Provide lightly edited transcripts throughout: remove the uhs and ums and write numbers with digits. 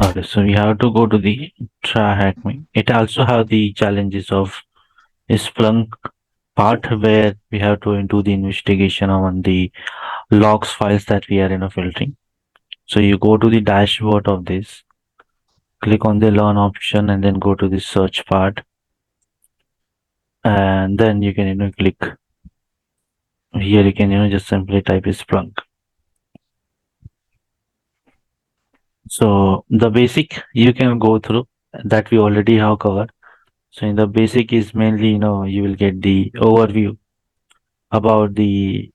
Okay, so we have to go to the Tryhackme. It also have the challenges of Splunk part where we have to do the investigation on the logs files that we are filtering. So you go to the dashboard of this, click on the learn option, and then go to the search part, and then you can click here. You can just simply type Splunk. So the basic you can go through that we already have covered. So in the basic is mainly you will get the overview about the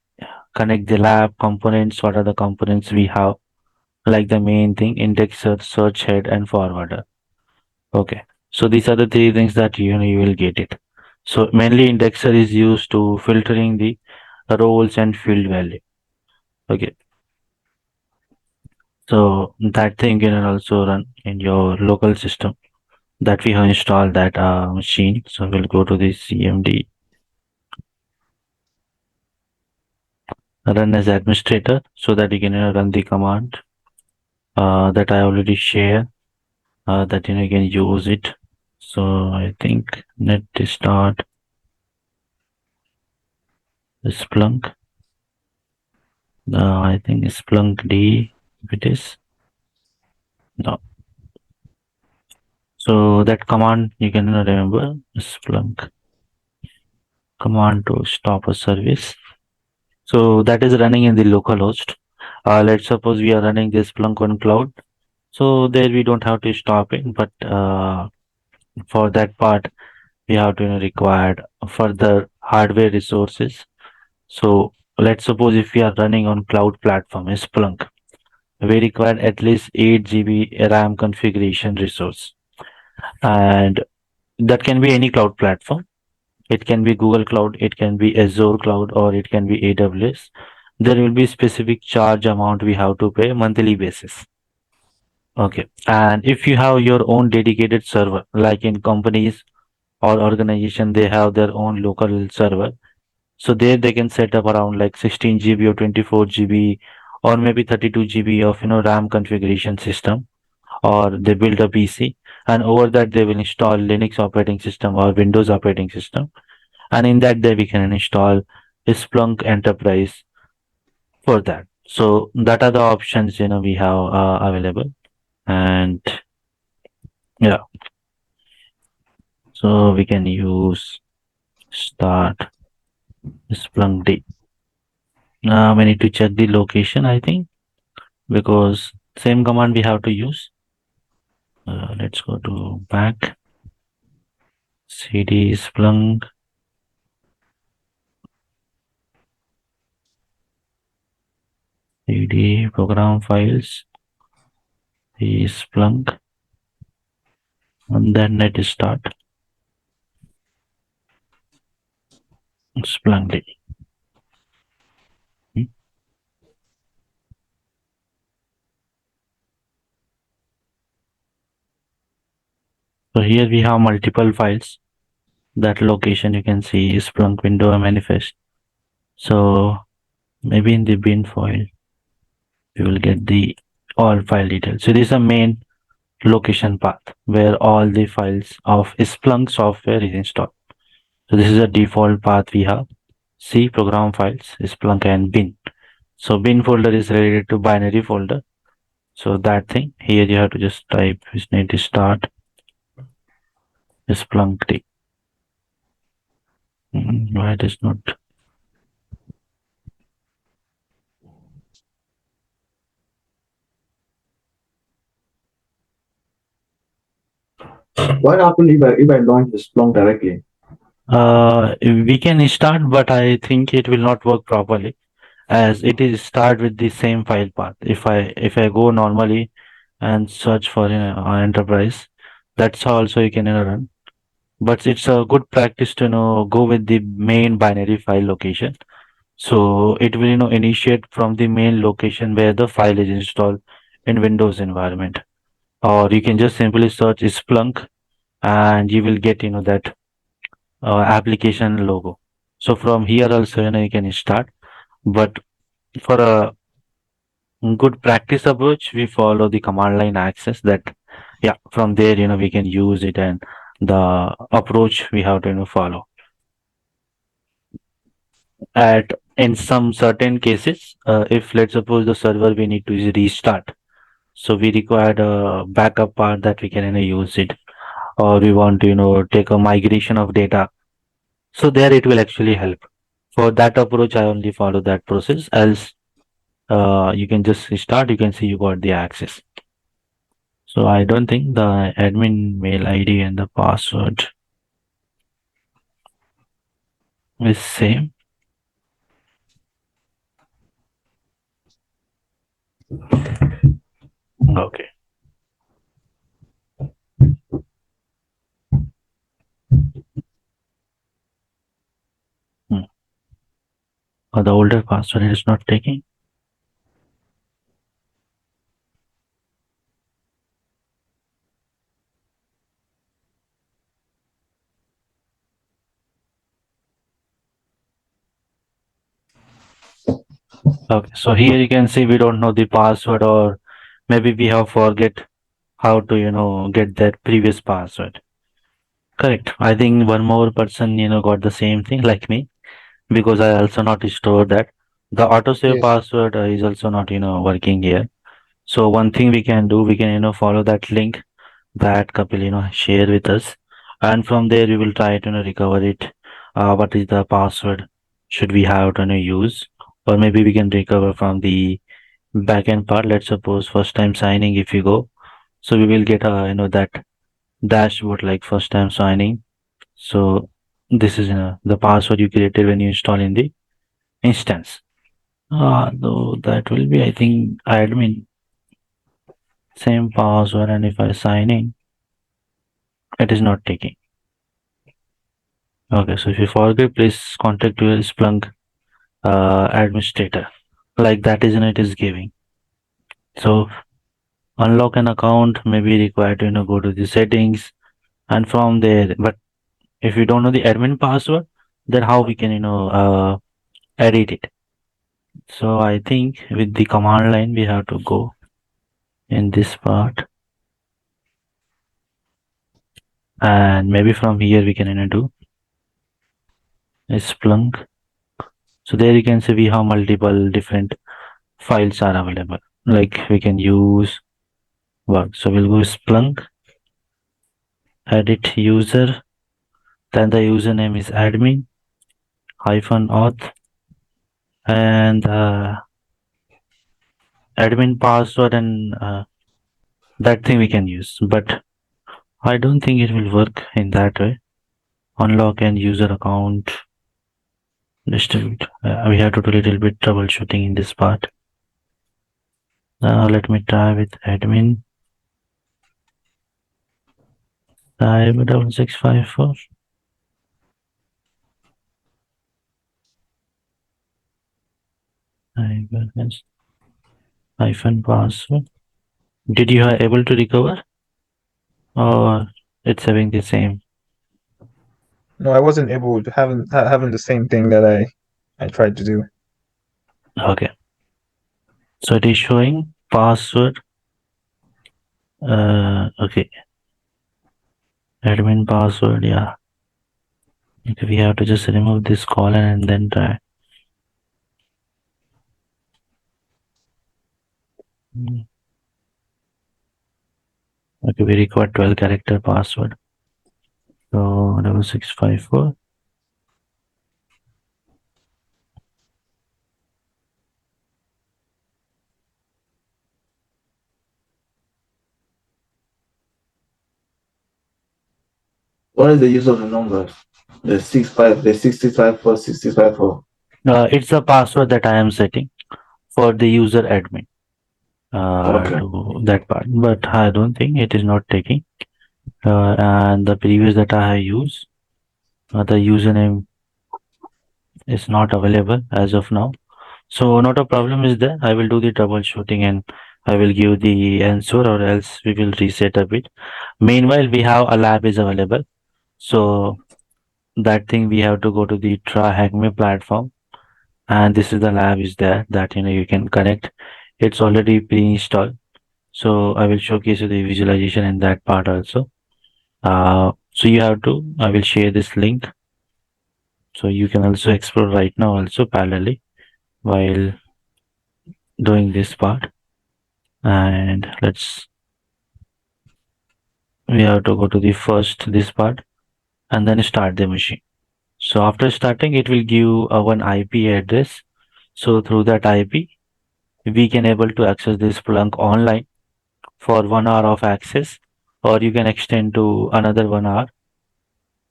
connect the lab components. What are the components we have? Like the main thing, indexer, search head, and forwarder. Okay. So these are the three things that you will get it. So mainly indexer is used to filtering the roles and field value. Okay. So that thing can also run in your local system that we have installed that machine. So we'll go to the CMD, run as administrator so that you can run the command that I already share that you can use it. So I think net start Splunk. I think Splunk D if it is. No. So that command you can remember Splunk command to stop a service. So that is running in the local host. Let's suppose we are running this Splunk on cloud. So there we don't have to stop it, but for that part we have to require further hardware resources. So let's suppose if we are running on cloud platform Splunk, we require at least 8 GB RAM configuration resource, and that can be any cloud platform. It can be Google Cloud, it can be Azure Cloud, or it can be AWS. There will be specific charge amount we have to pay monthly basis. Okay, and if you have your own dedicated server, like in companies or organization, they have their own local server. So there they can set up around like 16 GB or 24 GB or maybe 32 GB of RAM configuration system, or they build a PC, and over that they will install Linux operating system or Windows operating system, and in that they we can install Splunk Enterprise for that. So that are the options we have available, and yeah, so we can use start Splunk D. Now we need to check the location, I think, because same command we have to use. Let's go to back, cd Splunk, cd program files, the Splunk, and then let it start Splunk D. So here we have multiple files. That location you can see is Splunk window manifest. So maybe in the bin file, we will get the all file details. So this is a main location path where all the files of Splunk software is installed. So this is a default path we have. C program files, Splunk and bin. So bin folder is related to binary folder. So that thing here you have to just type is need to start Splunk D. Why it is not? What happened if I launch the Splunk directly? We can start, but I think it will not work properly as it is start with the same file path. If I go normally and search for enterprise, that's how also you can run. But it's a good practice to go with the main binary file location. So it will initiate from the main location where the file is installed in Windows environment, or you can just simply search Splunk and you will get that application logo. So from here also you can start, but for a good practice approach we follow the command line access that yeah, from there, we can use it, and the approach we have to, follow. At in some certain cases, if let's suppose the server we need to restart, so we require a backup part that we can, use it, or we want to, take a migration of data. So there it will actually help. For that approach, I only follow that process. Else, you can just restart. You can see you got the access. So I don't think the admin mail ID and the password is same. Okay. Hmm. The older password is not taking. Okay. So here you can see we don't know the password, or maybe we have forget how to, get that previous password. Correct. I think one more person, got the same thing like me, because I also not stored that. The autosave Yes. password is also not, working here. So one thing we can do, we can, follow that link that Kapil, share with us. And from there, we will try to, recover it. What is the password should we have to, use? Or maybe we can recover from the backend part. Let's suppose first time signing, if you go, so we will get, that dashboard like first time signing. So this is, the password you created when you install in the instance. Though that will be, I think, admin, same password, and if I sign in, it is not taking. Okay, so if you forget, please contact your Splunk administrator. Like that is, it is giving. So unlock an account may be required to, go to the settings, and from there. But if you don't know the admin password, then how we can, edit it? So I think with the command line, we have to go in this part, and maybe from here we can, do Splunk. So there you can see we have multiple different files are available. Like we can use work. So we'll go Splunk, edit user, then the username is admin hyphen auth, and admin password, and that thing we can use. But I don't think it will work in that way. Unlock and user account distribute. We have to do a little bit troubleshooting in this part. Let me try with admin. Type 6654. Hyphen password. Did you are able to recover, or it's having the same? No, I wasn't able to having the same thing that I tried to do. Okay. So it is showing password. Okay. Admin password. Yeah. Okay, we have to just remove this colon and then try. Okay, we require 12 character password. So 6654. What is the use of the number? The 654. It's a password that I am setting for the user admin Okay. to that part, but I don't think it is not taking. And the previous that I have used, the username is not available as of now. So not a problem is there. I will do the troubleshooting and I will give the answer, or else we will reset a bit. Meanwhile, we have a lab is available. So that thing we have to go to the Tryhackme platform, and this is the lab is there that you can connect. It's already pre-installed. So I will showcase you the visualization in that part also. So you have to, I will share this link. So you can also explore right now also parallelly while doing this part. And we have to go to the first, this part, and then start the machine. So after starting, it will give one IP address. So through that IP, we can able to access this Splunk online for 1 hour of access, or you can extend to another 1 hour,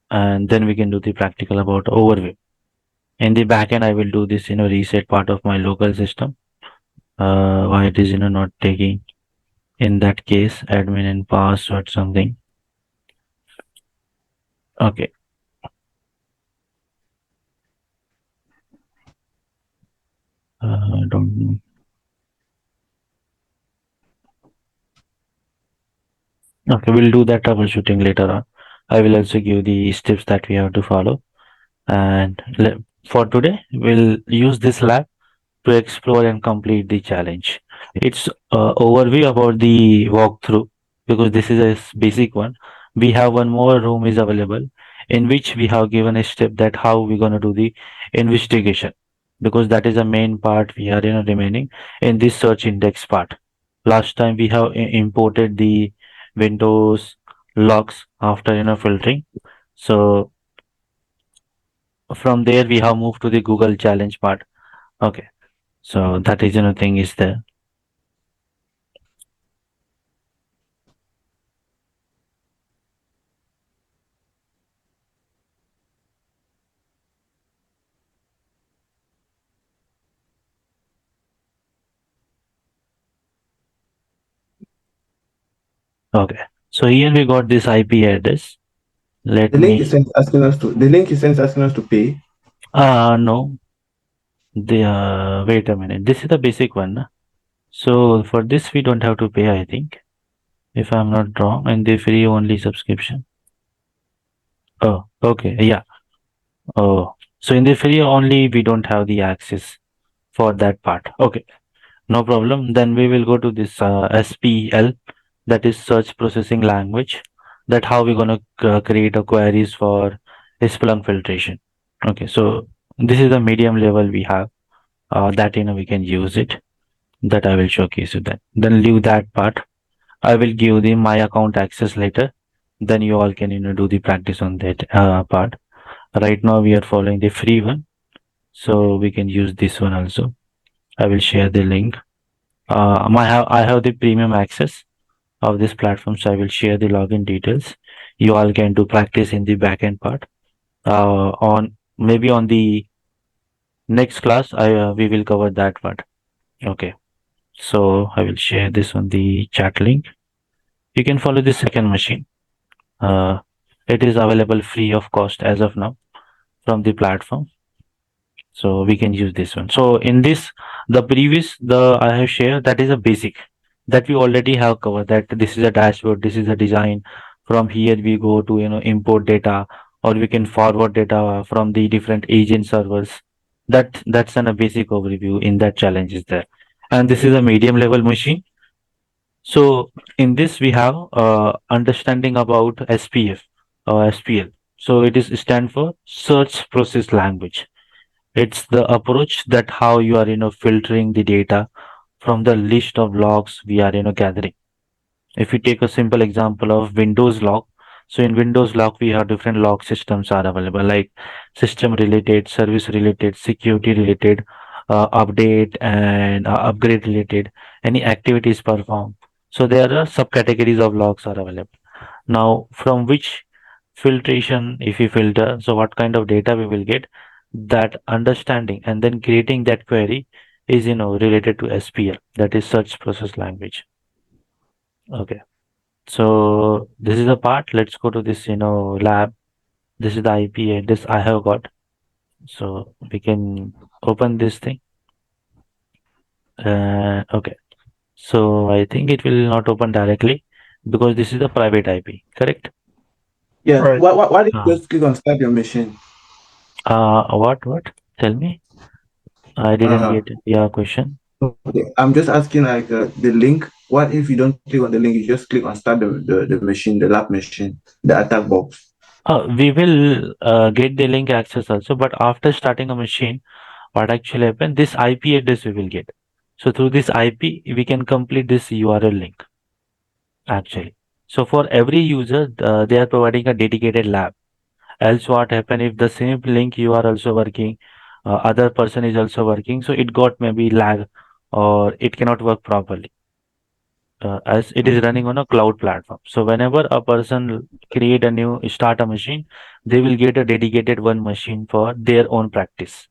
and then we can do the practical about overview. In the backend, I will do this, reset part of my local system. Why it is, not taking in that case, admin and password something. Okay. I don't know. Okay, we'll do that troubleshooting later on. I will also give the steps that we have to follow. And for today, we'll use this lab to explore and complete the challenge. It's overview about the walkthrough because this is a basic one. We have one more room is available in which we have given a step that how we're gonna do the investigation because that is the main part we are remaining in this search index part. Last time we have imported the Windows logs after filtering. So from there we have moved to the Google challenge part. Okay. So that is thing is there. Okay. So here we got this IP address. Let The link is me sent asking us to. The link is sent asking us to pay. no. The wait a minute. This is the basic one. Na? So for this we don't have to pay, I think. If I'm not wrong, and the free only subscription. Oh, okay. Yeah. Oh. So in the free only we don't have the access for that part. Okay. No problem. Then we will go to this SPL, that is search processing language. That how we're gonna create a queries for Splunk filtration. Okay, so this is the medium level we have. That we can use it. That I will showcase you that. Then leave that part. I will give the my account access later. Then you all can do the practice on that part. Right now we are following the free one, so we can use this one also. I will share the link. I have the premium access of this platform, so I will share the login details. You all can do practice in the backend part. On maybe on the next class, I we will cover that part. Okay, so I will share this on the chat link. You can follow the second machine. Uh, it is available free of cost as of now from the platform. So we can use this one. So in this, the I have shared that is a basic that we already have covered. That this is a dashboard, this is a design. From here we go to import data, or we can forward data from the different agent servers. That's a basic overview in that challenge is there. And this is a medium level machine. So in this we have understanding about SPF or SPL. So it is stand for search process language. It's the approach that how you are filtering the data from the list of logs we are gathering. If you take a simple example of Windows log, so in Windows log we have different log systems are available like system related, service related, security related, update and upgrade related, any activities performed. So there are subcategories of logs are available. Now from which filtration, if you filter, so what kind of data we will get, that understanding and then creating that query is related to SPL, that is search process language. Okay. So this is the part. Let's go to this, lab. This is the IP address I have got. So we can open this thing. Okay. So I think it will not open directly because this is the private IP, correct? Yeah. Right. Why did you Uh, just click on start your machine? what? Tell me. I didn't Uh-huh. get your question. Okay. I'm just asking like the link. what if you don't click on the link? You just click on start the machine, the lab machine, the attack box. We will get the link access also, but after starting a machine, what actually happen? This IP address we will get. So through this IP, we can complete this URL link actually. So for every user, they are providing a dedicated lab. Else, what happen if the same link you are also working, other person is also working, so it got maybe lag or it cannot work properly as it is running on a cloud platform. So whenever a person create a new start a machine, they will get a dedicated one machine for their own practice.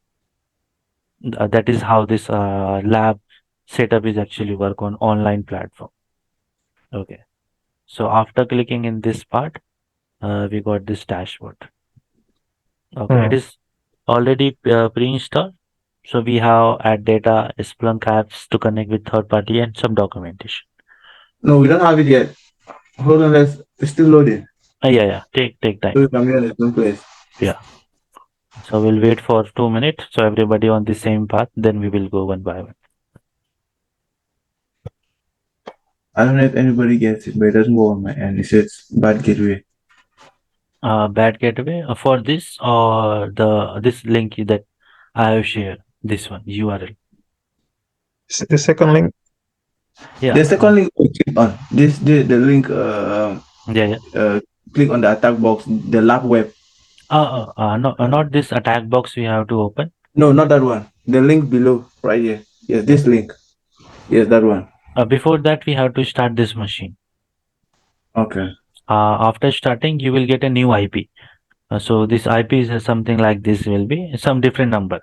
That is how this lab setup is actually work on online platform. Okay. So after clicking in this part, we got this dashboard. Okay, it Hmm. is already pre-installed. So we have add data, Splunk apps to connect with third party and some documentation. No, we don't have it yet. Hold on, it's still loading. Yeah, yeah. Take So time. you can be on the same place. Yeah. So we'll wait for 2 minutes. So everybody on the same path. Then we will go one by one. I don't know if anybody gets it, but it doesn't go on my end. It says bad gateway. Bad gateway for this or the this link that I have shared. This one URL. The second link. Yeah. The second link we click on this the link Yeah. Yeah. uh click on the attack box, the lab web. No, not this attack box we have to open. No, not that one. The link below, right here. Yes, this link. Yes, that one. Before that, we have to start this machine. Okay. After starting, you will get a new IP. So this IP is something like this will be some different number.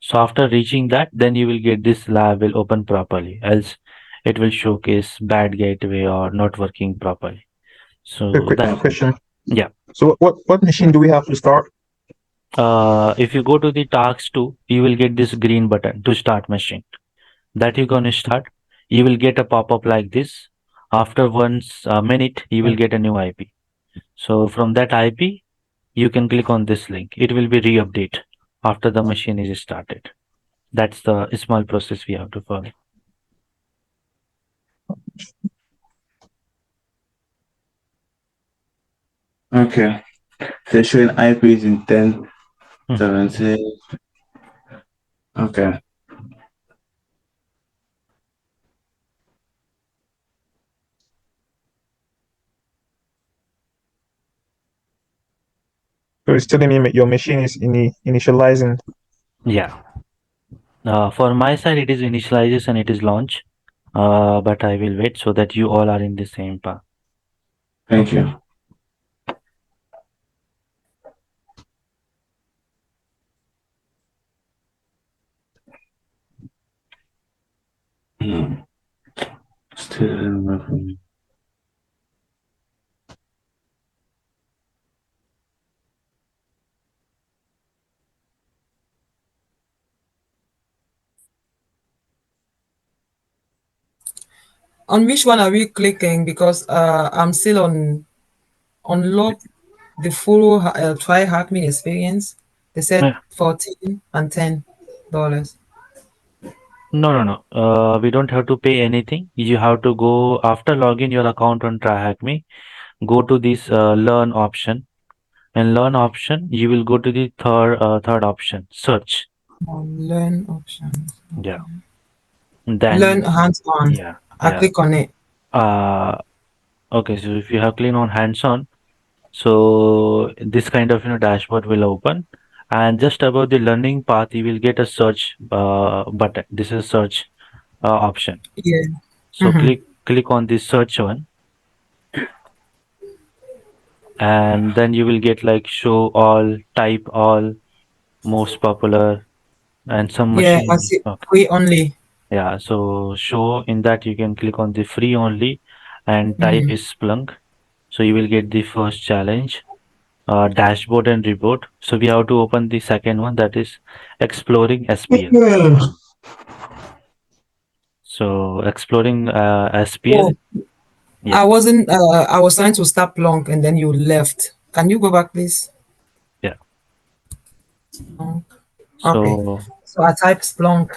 So after reaching that, then you will get this lab will open properly. Else, it will showcase bad gateway or not working properly. A So quick that Okay. question. yeah. So what machine do we have to start? If you go to the tasks 2, you will get this green button to start machine. That you're gonna start. You will get a pop up like this. After once a minute, you will get a new IP. So from that IP, you can click on this link. It will be re-update after the machine is started. That's the small process we have to follow. Okay. So showing IPs in 10, Mhm. 17. Okay. So it's telling me your machine is initializing. Yeah. For my side, it is initialization, it is launch. But I will wait so that you all are in the same path. Thank Okay. you. Hmm. Still didn't work for me. On which one are we clicking? Because I'm still on unlock the full Tryhackme experience. They said Yeah. 14 and $10. No, no, no. We don't have to pay anything. You have to go after login your account on Tryhackme. Go to this learn option. And learn option, you will go to the third option, search. Learn options. Yeah. Learn Then hands-on. yeah, I yeah. click on it. Uh, okay. So if you have clean on hands-on, so this kind of dashboard will open, and just above the learning path, you will get a search button. This is search option. Yeah. So Mm-hmm. click on this search one, and then you will get like show all, type all, most popular, and some Yeah, I machine. see Okay. free only. Yeah, so show in that you can click on the free only and type Mm-hmm. is Splunk. So you will get the first challenge, dashboard and report. So we have to open the second one that is exploring SPL. So exploring SPL. Oh, Yeah, I was trying to start Splunk and then you left. Can you go back, please? yeah. Splunk. Okay. So So I typed Splunk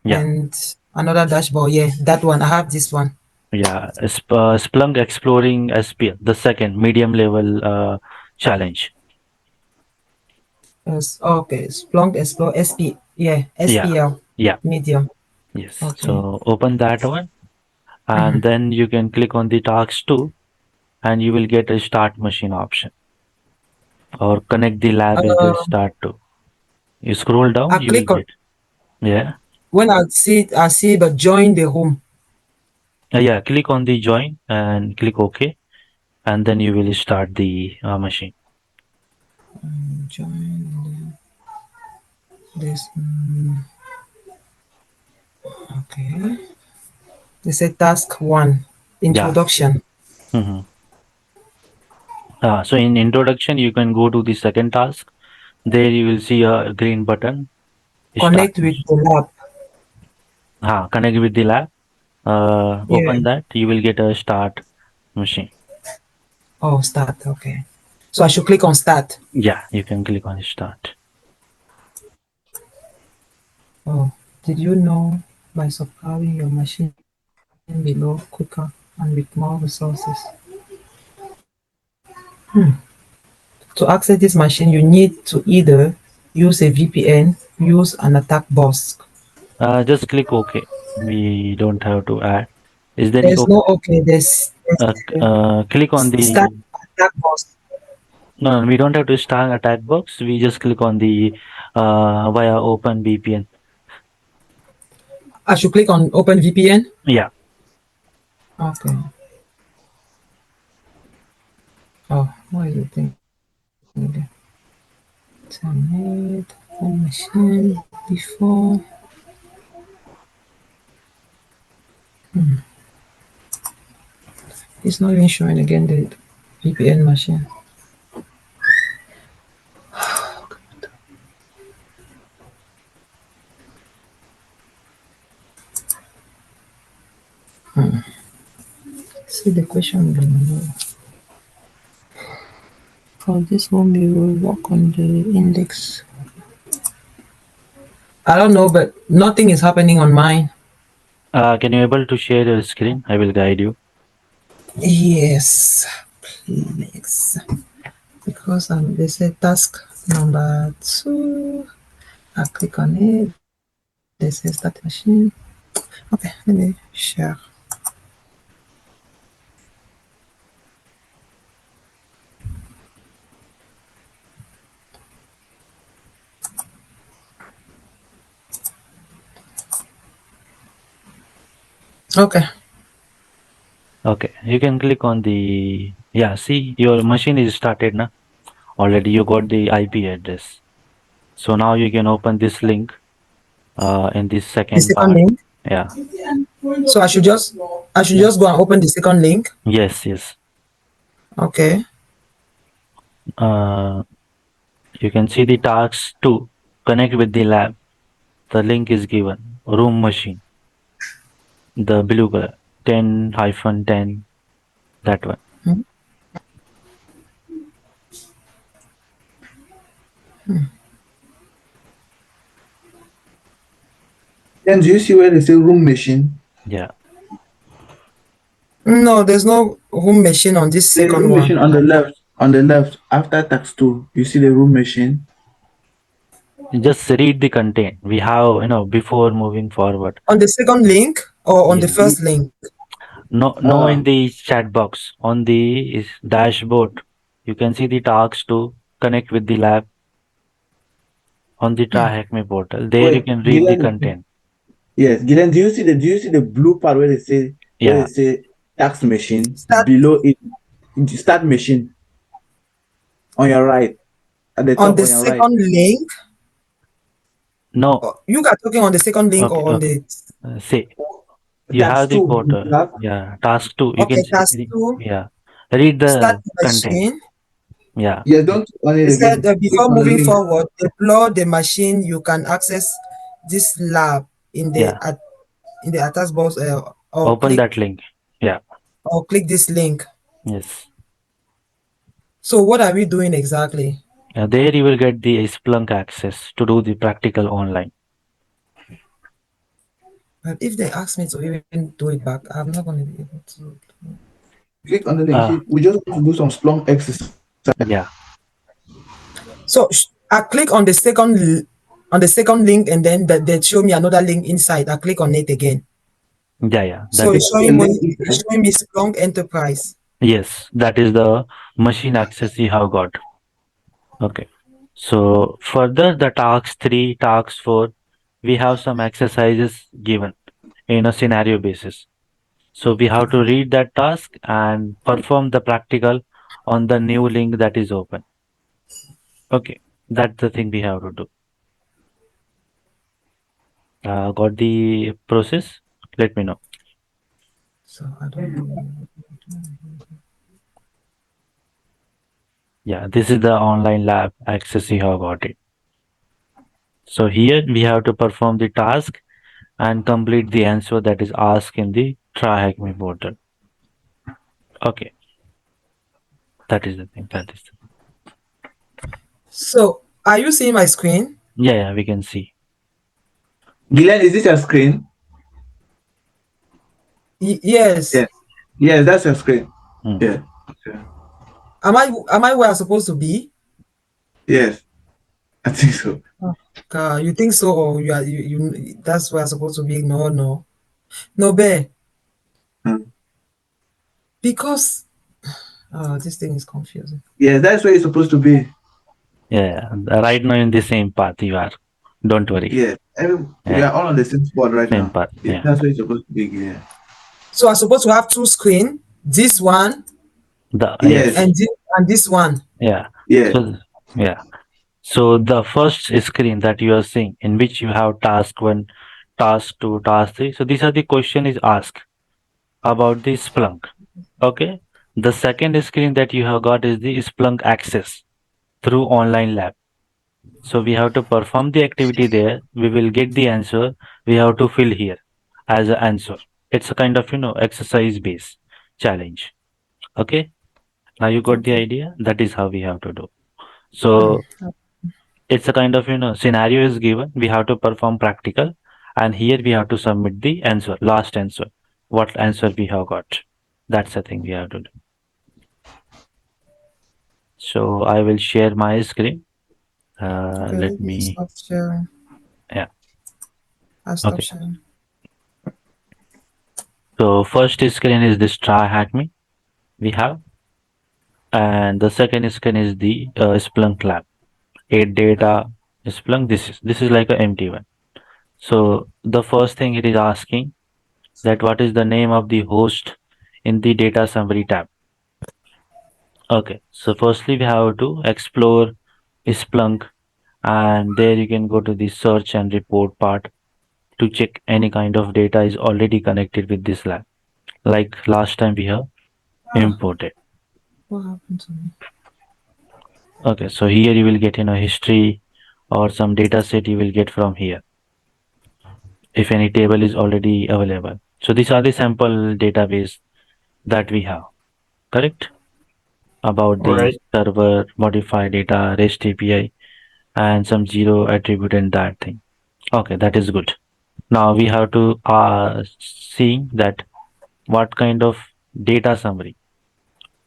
yeah, and another dashboard. Yeah, that one. I have this one. Yeah, Splunk exploring SPL, the second medium level challenge. Okay, Splunk Explore SP, yeah, Yeah, SPL, yeah, medium. yes. Okay. So open that one, and Mhm. then you can click on the tasks 2, and you will get a start machine option, or connect the lab is the Uh, start to. You scroll down, I you will click on get, yeah. when I see the join the home. Yeah, click on the join and click OK, and then you will start the machine. Join this. Okay. They say task one, Yeah. introduction. hmm so in introduction, you can go to the second task. There you will see a green button, start Connect with machine. the lab. Connect with the lab. Yeah. Open that, you will get a start machine. Oh, start. Okay. So I should click on start. Yeah, you can click on start. Oh, did you know by subscribing your machine below quicker and with more resources? To access this machine, you need to either use a VPN, use an attack box. Just click OK. We don't have to add. Is there any There's OK? no okay. There's Click on start the. attack box. No, we don't have to start attack box. We just click on the via open VPN. I should click on open VPN. Yeah. Okay. Oh, what is the thing there? Terminate home machine before. It's not even showing again the VPN machine. See the question below. For this one, we will work on the index. I don't know, but nothing is happening on mine. Can you able to share your screen? I will guide you. Yes, please. Because they say task number two. I click on it. They say start machine. Okay, let me share. Okay. Okay, you can click on the, yeah, see your machine is started now. Already you got the IP address. So now you can open this link in this The second second part. link. Yeah. So I should just go and open the second link. Yes, yes. Okay. Uh, you can see the tasks to connect with the lab. The link is given. Room machine, the blue color, 10-10, that one. Then do you see where they say room machine? Yeah. No, there's no home machine on this There's second room one. machine on the left. On the left, after tax two, you see the room machine. Just read the content. We have, before moving forward. On the second link or on the Yeah. first link? No, no, in the chat box. On the dashboard, you can see the tasks to connect with the lab on the Tryhackme portal. There you Wait, can read the Gideon. content. Yes, Gideon. Do you see the blue part where they Yeah. say tax machine Start below it? Start machine on your right, at the on top the on your right. second link. No. You are talking on the second link Okay. or on Okay. the See, you Tax have the two. portal. You have Yeah. Task two. You can okay see. task two Yeah. Read start the content. machine. Yeah. yes. Don't click on it It said again. that Click before on the moving link. forward, deploy the machine. You can access this lab in the Yeah. in the attack box Open that link. Yeah. or click this link. Yes. So what are we doing exactly? There you will get the Splunk access to do the practical online. But if they ask me to even do it back, I'm not going to be able to. Click on the link. Uh, We just want to do some Splunk exercise. yeah, So I click on the second link, and then they show me another link inside. I click on it again. yeah, So that Click is, it's on the showing me link it's inside. showing me Splunk Enterprise. yes, that is the machine access you have got. Okay. So further the task 3, task 4, we have some exercises given in a scenario basis. So we have to read that task and perform the practical on the new link that is open. Okay. That's the thing we have to do. Got the process? Let me know. So I don't know. Yeah, this is the online lab access you have got it. So here we have to perform the task and complete the answer that is asked in the Tryhackme portal. Okay, that is the thing. That is the, So are you seeing my screen? yeah, we can see. Glenn, is this your screen? Yes. Yes. Yes, that's your screen. Hmm. Yeah. Okay. Am I where I'm supposed to be? Yes, I think so. You think so, or you that's where I'm supposed to be? No, no, no, bear. Hmm. Because this thing is confusing. Yes, that's where you're supposed to be. Yeah, right now in the same path you are. Don't worry. Yes. We Yeah, are all on the same spot right same now. path. Yeah, Yeah, that's where you're supposed to be. Yeah. So I'm supposed to have two screen. This one the Yes. yes, and this one. yeah. Yes. So yeah, so the first screen that you are seeing in which you have task 1, task 2, task 3. So these are the question is asked about the Splunk. Okay. The second screen that you have got is the Splunk access through online lab. So we have to perform the activity there. We will get the answer. We have to fill here as an answer. It's a kind of, exercise based challenge. Okay. Now you got the Okay. idea. That is how we have to do. So it's a kind of, scenario is given. We have to perform practical. And here we have to submit the answer, last answer. What answer we have got. That's the thing we have to do. So I will share my screen. Okay, let Let me me, stop sharing. yeah. I stop Okay. sharing. So first screen is this try hack me we have, and the second screen is the Splunk lab. Eight data Splunk. This is like a empty one. So the first thing it is asking that what is the name of the host in the data summary tab. Okay. So firstly we have to explore Splunk, and there you can go to the search and report part to check any kind of data is already connected with this lab. Like last time we have Ah, imported. what happened to me? Okay, so here you will get history or some data set you will get from here if any table is already available. So these are the sample database that we have, correct? About All the right. server, modify data, REST API, and some zero attribute and that thing. Okay, that is good. Now we have to see that what kind of data summary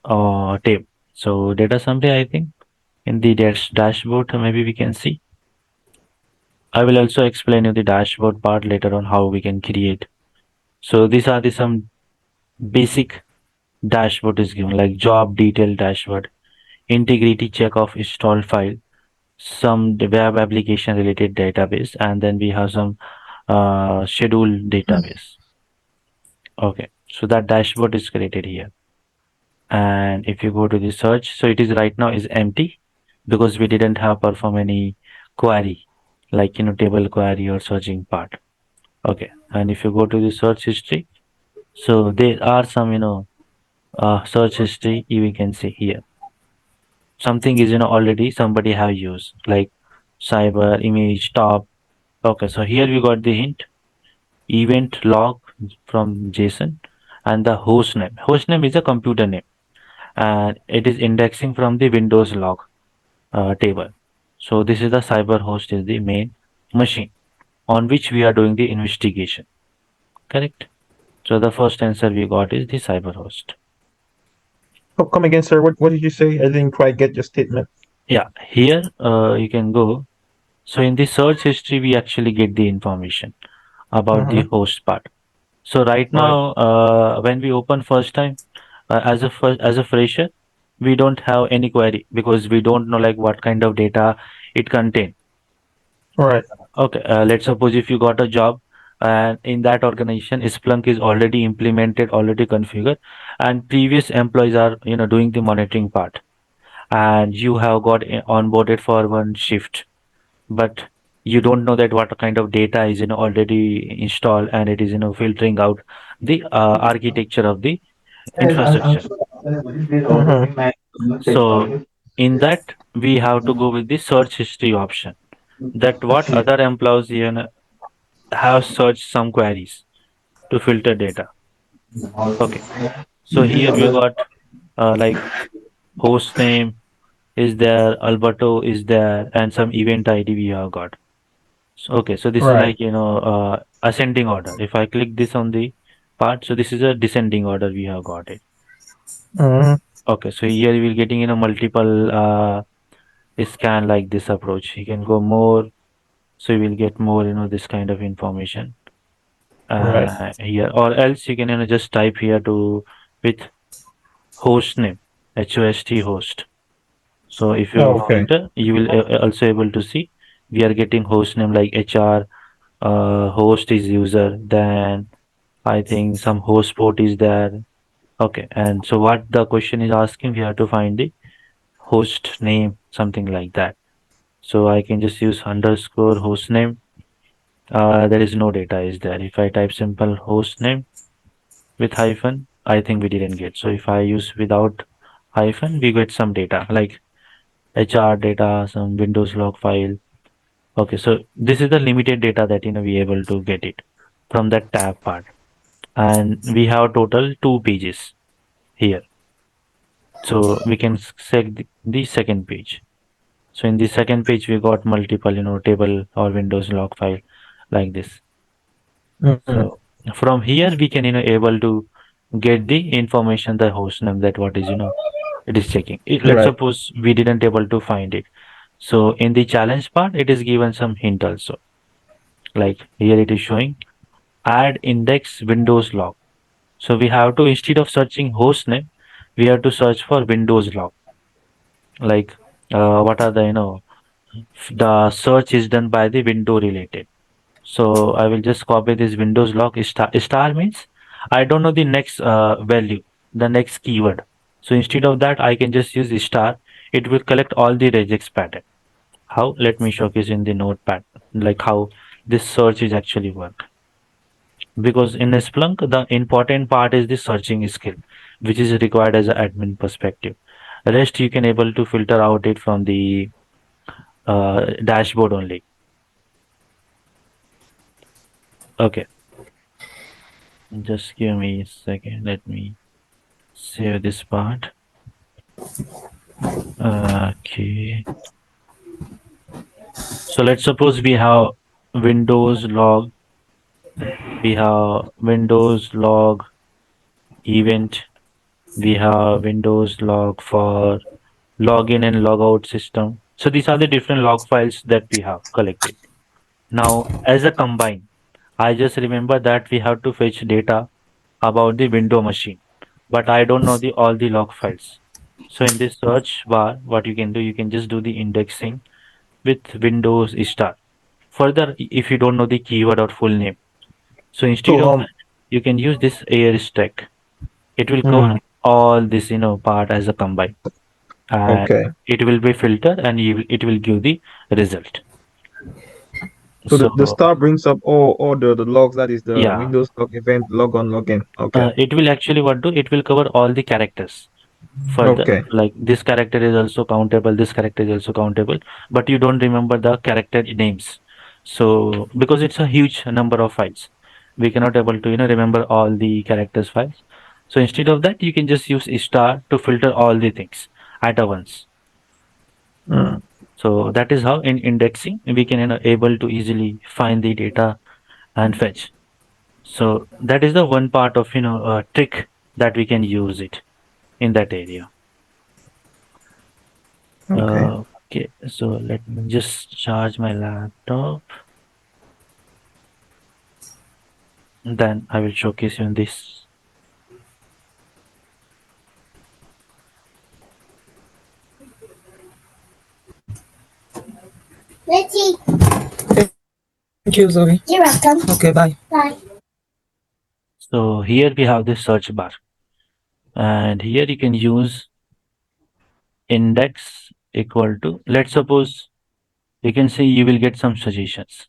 table. So data summary, I think in the dashboard maybe we can see. I will also explain you the dashboard part later on how we can create. So these are the some basic dashboard is given like job detail dashboard, integrity check of installed file, some web application related database, and then we have some schedule database. Okay, so that dashboard is created here. And if you go to the search, so it is right now is empty because we didn't have perform any query like table query or searching part. Okay, and if you go to the search history, so there are some search history you can see here. Something is already somebody have used like cyber image top. Okay, so here we got the hint event log from JSON and the host name. Host name is a computer name and it is indexing from the Windows log table. So this is the cyber host is the main machine on which we are doing the investigation. Correct. So the first answer we got is the cyber host. Oh, come again, sir. What did you say? I didn't quite get your statement. Yeah, here you can go. So in the search history, we actually get the information about the Uh-huh. host part. So right Right. now, when we open first time as a fresher, we don't have any query because we don't know like what kind of data it contain. Right. Okay, let's suppose if you got a job and in that organization, Splunk is already implemented, already configured, and previous employees are doing the monitoring part, and you have got onboarded for one shift, but you don't know that what kind of data is already installed and it is filtering out the architecture of the infrastructure. Uh-huh. So in that we have to go with the search history option. That what other employees have searched some queries to filter data. Okay, so here we got like host name is there, Alberto is there, and some event ID we have got. So, okay, so this is Right. like ascending order. If I click this on the part, so this is a descending order we have got it. Uh-huh. Okay, so here we will getting multiple scan like this approach. You can go more, so you will get more this kind of information Right. here, or else you can just type here to with host name, HOST host. So if Oh, you okay. filter, you will also able to see we are getting host name like HR, host is user, then I think some host port is there. Okay, and so what the question is asking, we have to find the host name, something like that. So I can just use underscore host name. There is no data is there. If I type simple host name with hyphen, I think we didn't get. So if I use without hyphen, we get some data like HR data, some Windows log file. Okay, so this is the limited data that we able to get it from that tab part, and we have total two pages here. So we can check the second page. So in the second page, we got multiple table or Windows log file like this. Mm-hmm. So from here we can able to get the information, the host name, that what is it is checking. Let's Right. suppose we didn't able to find it. So in the challenge part, it is given some hint also. Like here it is showing add index Windows log. So we have to, instead of searching host name, we have to search for Windows log. Like what are the the search is done by the window related. So I will just copy this Windows log star. Star means I don't know the next value, the next keyword. So instead of that, I can just use star. It will collect all the regex pattern. How? Let me showcase in the notepad, like how this search is actually work. Because in Splunk, the important part is the searching skill, which is required as an admin perspective. Rest you can able to filter out it from the dashboard only. Okay, just give me a second. Let me save this part. Okay. So let's suppose we have Windows log, we have Windows log event, we have Windows log for login and logout system. So these are the different log files that we have collected. Now, as a combine, I just remember that we have to fetch data about the window machine, but I don't know the all the log files. So in this search bar, what you can do, you can just do the indexing with Windows star. Further, if you don't know the keyword or full name, so instead So of that, you can use this air stack. It will cover mm, all this part as a combine, and okay. it will be filtered and it will give the result. So the So star brings up all the logs, that is the yeah, Windows log event, log on, login. Okay. it will actually what do, it will cover all the characters. Further, Okay. like this character is also countable, this character is also countable, but you don't remember the character names. So because it's a huge number of files, we cannot able to remember all the characters files. So instead of that, you can just use star to filter all the things at a once. Mm, So that is how in indexing we can able to easily find the data and fetch. So that is the one part of trick that we can use it in that area. Okay. Okay, so let me just charge my laptop. Then I will showcase you in this. Thank you, Zoe. You're welcome. Okay, bye. Bye. So here we have the search bar, and here you can use index equal to, let's suppose you can see you will get some suggestions.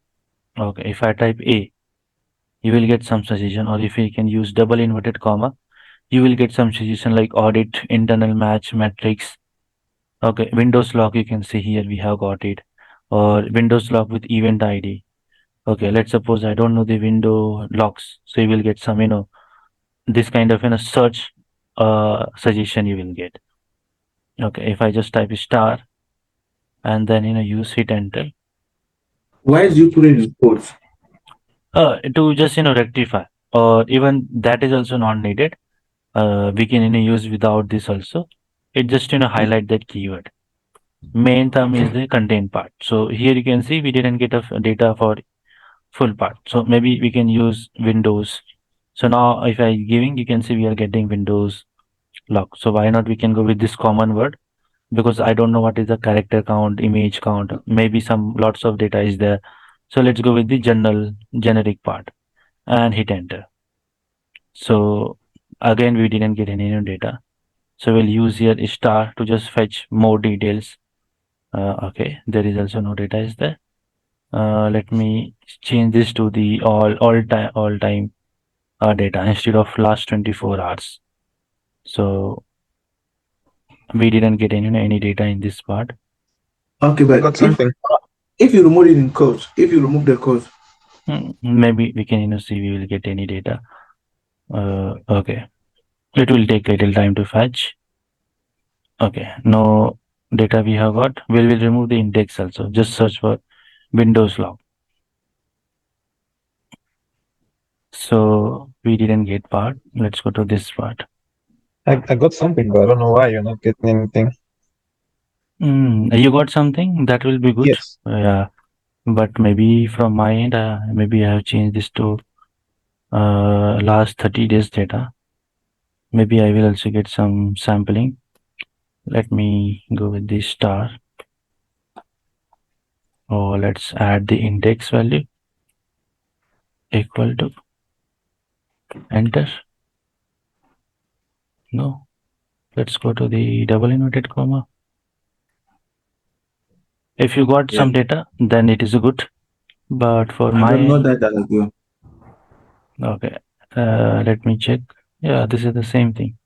Okay, if I type A, you will get some suggestion, or if you can use double inverted comma, you will get some suggestion like audit, internal match, matrix. Okay, Windows lock, you can see here we have got it, or Windows lock with event ID. Okay, let's suppose I don't know the window locks, so you will get some, this kind of search suggestion you will get. Okay, if I just type star and then use hit enter, Why do you put it in quotes? to just rectify, or even that is also not needed. We can use without this also. It just highlight that keyword. Main term is the content part. So here you can see we didn't get a data for full part. So maybe we can use Windows. So now if I giving, you can see we are getting Windows lock. So why not we can go with this common word, because I don't know what is the character count, image count. Maybe some lots of data is there. So let's go with the general generic part and hit enter. So again we didn't get any new data. So we'll use here star to just fetch more details. Okay, there is also no data is there. Let me change this to the all time data instead of last 24 hours. So we didn't get any data in this part. Okay, I but got something. if you remove it in quotes, if you remove the quotes, Maybe we can see we will get any data. Okay, it will take little time to fetch. Okay, no data we have got. We will remove the index also. Just search for Windows log. So we didn't get part. Let's go to this part. I got something, but I don't know why you're not getting anything. You got something? That will be good. Yes. Yeah, but maybe from my end, maybe I have changed this to last 30 days data. Maybe I will also get some sampling. Let me go with the star. Oh, let's add the index value equal to enter. No, let's go to the double inverted comma. If you got yeah, some data, then it is good. But for I my don't know end, that as well. okay, let me check. Yeah, this is the same thing.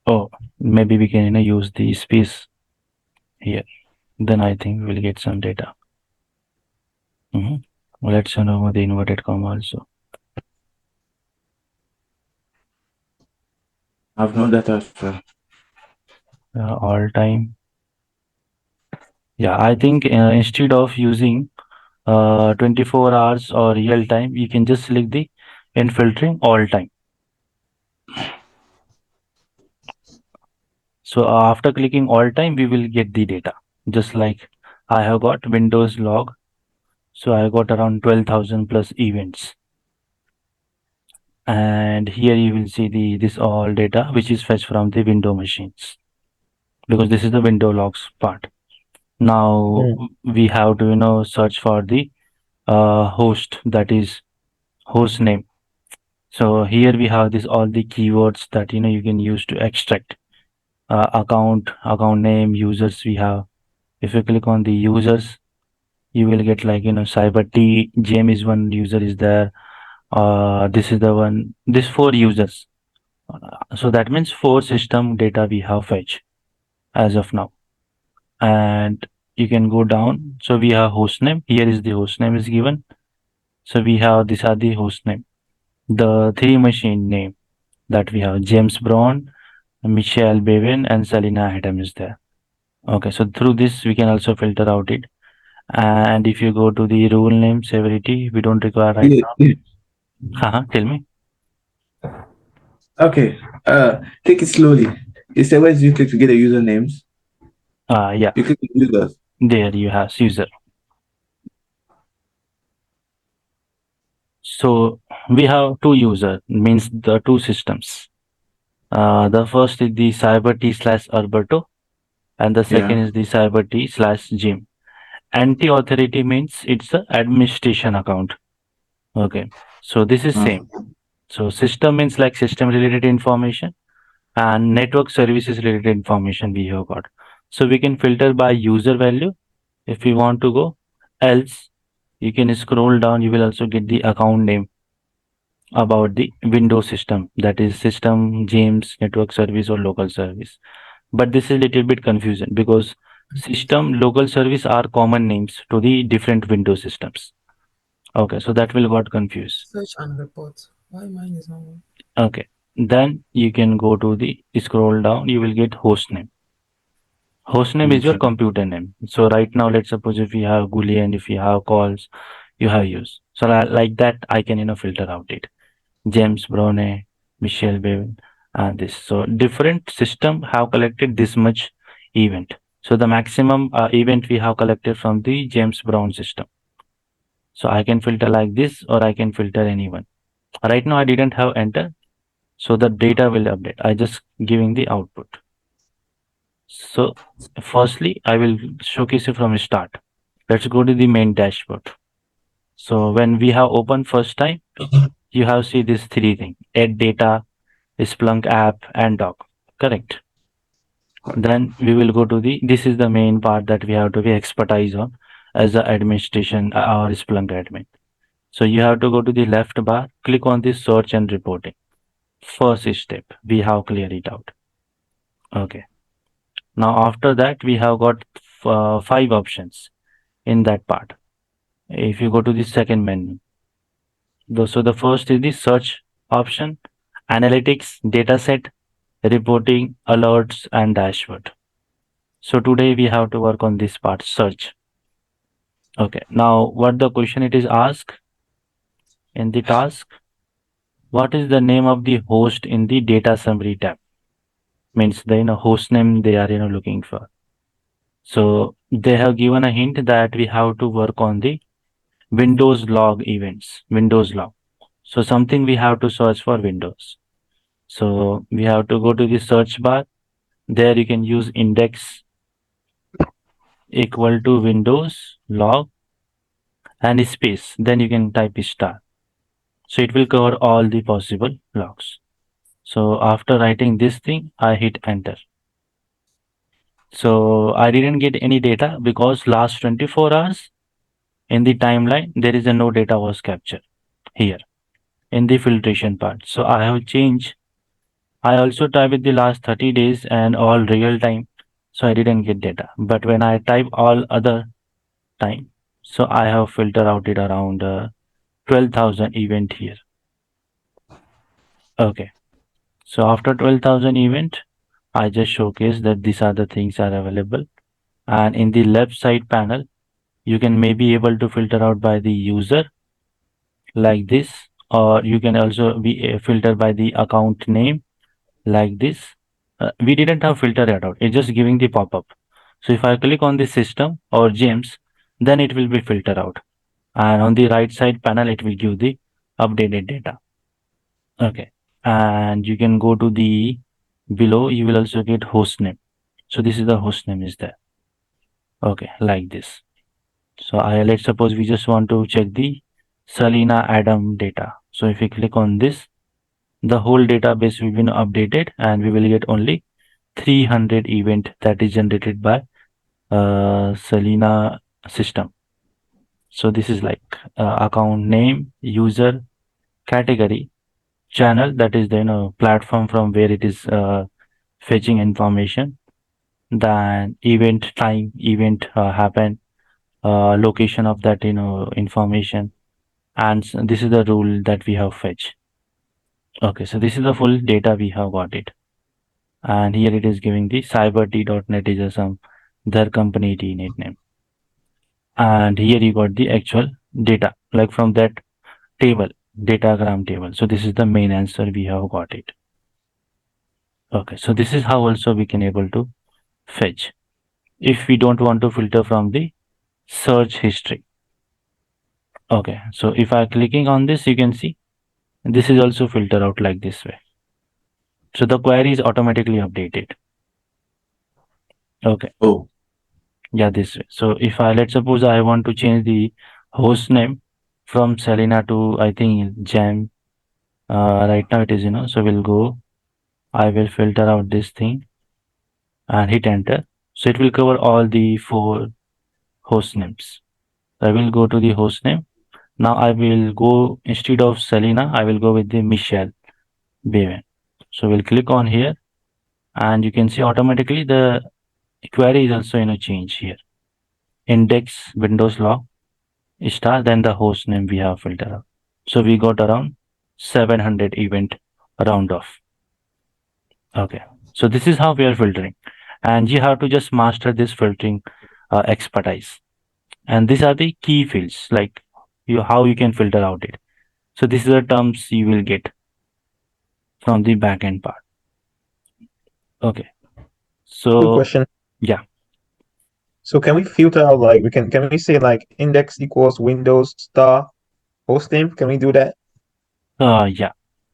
Oh, maybe we can use the space here. Then I think we will get some data. Let's know the inverted comma also. I've known that as well. All time. Yeah, I think instead of using 24 hours or real time, you can just select the infiltrating all time. So after clicking all time, we will get the data. Just like I have got Windows log. So I got around 12,000 plus events. And here you will see this all data which is fetched from the window machines, because this is the window logs part. Now we have to search for the host, that is host name. So here we have this all the keywords that you can use to extract account name, users we have. If you click on the users, you will get like cyber t gem is one user is there. This is the one, this four users. So that means four system data we have fetch as of now. And you can go down. So we have host name. Here is the host name is given. So we have, these are the host name. The three machine name that we have: James Brown, Michelle Bevin, and Selena Adam is there. Okay, so through this we can also filter out it. And if you go to the rule name severity, we don't require right Yeah, now. yeah. Tell me. Okay. Take it slowly. You say where do you click to get the usernames? Yeah, You click the users. there you have user. So we have two user, means the two systems. The first is the cyber T slash Alberto, and the second Yeah. is the cyber T slash Jim. Anti authority means it's a administration account. Okay. So this is same. Uh, So system means like system related information, and network services related information we have got. So we can filter by user value if we want to go. Else you can scroll down, you will also get the account name about the Windows system, that is system, James, network service or local service. But this is a little bit confusing because system, local service are common names to the different Windows systems. Okay, so that will got confused. Search and report. Why mine is not? Okay, then you can go to the scroll down, you will get host name. Host name is your okay. computer name. So right now, let's suppose if you have Boolean, if you have calls, you have use. So like that, I can filter out it. James Browne, Michelle Bevan, and this. So different system have collected this much event. So the maximum event we have collected from the James Brown system. So I can filter like this or I can filter anyone. Right now I didn't have enter. So the data will update. I just giving the output. So firstly, I will showcase it from start. Let's go to the main dashboard. So when we have opened first time, you have see these three things: add data, Splunk app, and doc. Correct. Then we will go to the, this is the main part that we have to be expertise on as the administration or Splunk admin. So you have to go to the left bar, click on the search and reporting. First step, we have clear it out. Okay. Now after that, we have got five options in that part. If you go to the second menu, so the first is the search option, analytics, dataset, reporting, alerts, and dashboard. So today we have to work on this part, search. Okay. Now what the question it is asked in the task? What is the name of the host in the data summary tab? Means the host name they are looking for. So they have given a hint that we have to work on the Windows log events, Windows log. So something we have to search for Windows. So we have to go to the search bar. There you can use index equal to Windows log and space. Then you can type star. So it will cover all the possible logs. So after writing this thing, I hit enter. So I didn't get any data because last 24 hours in the timeline, there is a no data was captured here in the filtration part. So I have changed. I also type with the last 30 days and all real time. So I didn't get data. But when I type all other time, so I have filtered out it around 12,000 event here. Okay. So after 12,000 event, I just showcase that these are the things are available. And in the left side panel, you can maybe able to filter out by the user like this, or you can also be filter by the account name like this. We didn't have filter it out. It's just giving the pop-up. So if I click on the system or James, then it will be filter out. And on the right side panel, it will give the updated data. Okay. And you can go to the below, you will also get host name. So this is the host name is there. Okay, like this. So let's suppose we just want to check the Selena Adam data. So if we click on this, the whole database will be updated and we will get only 300 event that is generated by Selena system. So this is like account name, user, category, channel, that is the platform from where it is fetching information, then event time, event happen, location of that information, and this is the rule that we have fetch. Okay, so this is the full data we have got it, and here it is giving the cyber.t.net is a some their company tnet name, and here you got the actual data like from that table. datagram table. So this is the main answer we have got it. Okay, so this is how also we can able to fetch if we don't want to filter from the search history. Okay, so if I clicking on this, you can see this is also filter out like this way. So the query is automatically updated. Okay, Oh, yeah, this way. So if I, let's suppose I want to change the host name from Selena to, I think, Jam. Right now it is, so we'll go, I will filter out this thing and hit enter. So it will cover all the four host names. I will go to the host name. Now I will go, instead of Selena, I will go with the Michelle Bevan. So we'll click on here and you can see automatically the query is also, change here. Index Windows log star, then the host name we have filtered out. So we got around 700 event round off. Okay. So this is how we are filtering. And you have to just master this filtering expertise. And these are the key fields, like how you can filter out it. So this is the terms you will get from the backend part. Okay. Quick So question. yeah. So can we filter out like can we say like index equals Windows star hostname? Can we do that? Yeah.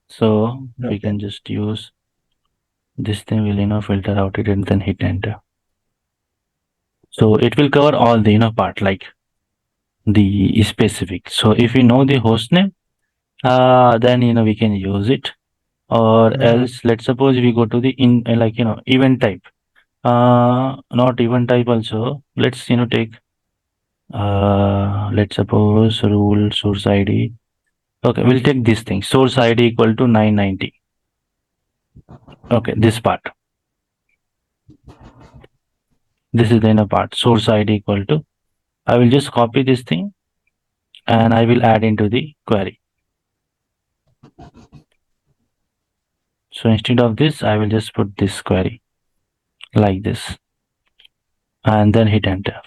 So we Okay. can just use this thing will, filter out it and then hit enter. So it will cover all the, part like the specific. So if we know the host name, then, we can use it. Or else, let's suppose we go to the like, event type. Not event type also. Let's, take, let's suppose rule source ID. Okay, we'll take this thing. Source ID equal to 990. Okay, this part. This is the inner part. Source ID equal to. I will just copy this thing and I will add into the query. So instead of this, I will just put this query like this and then hit enter.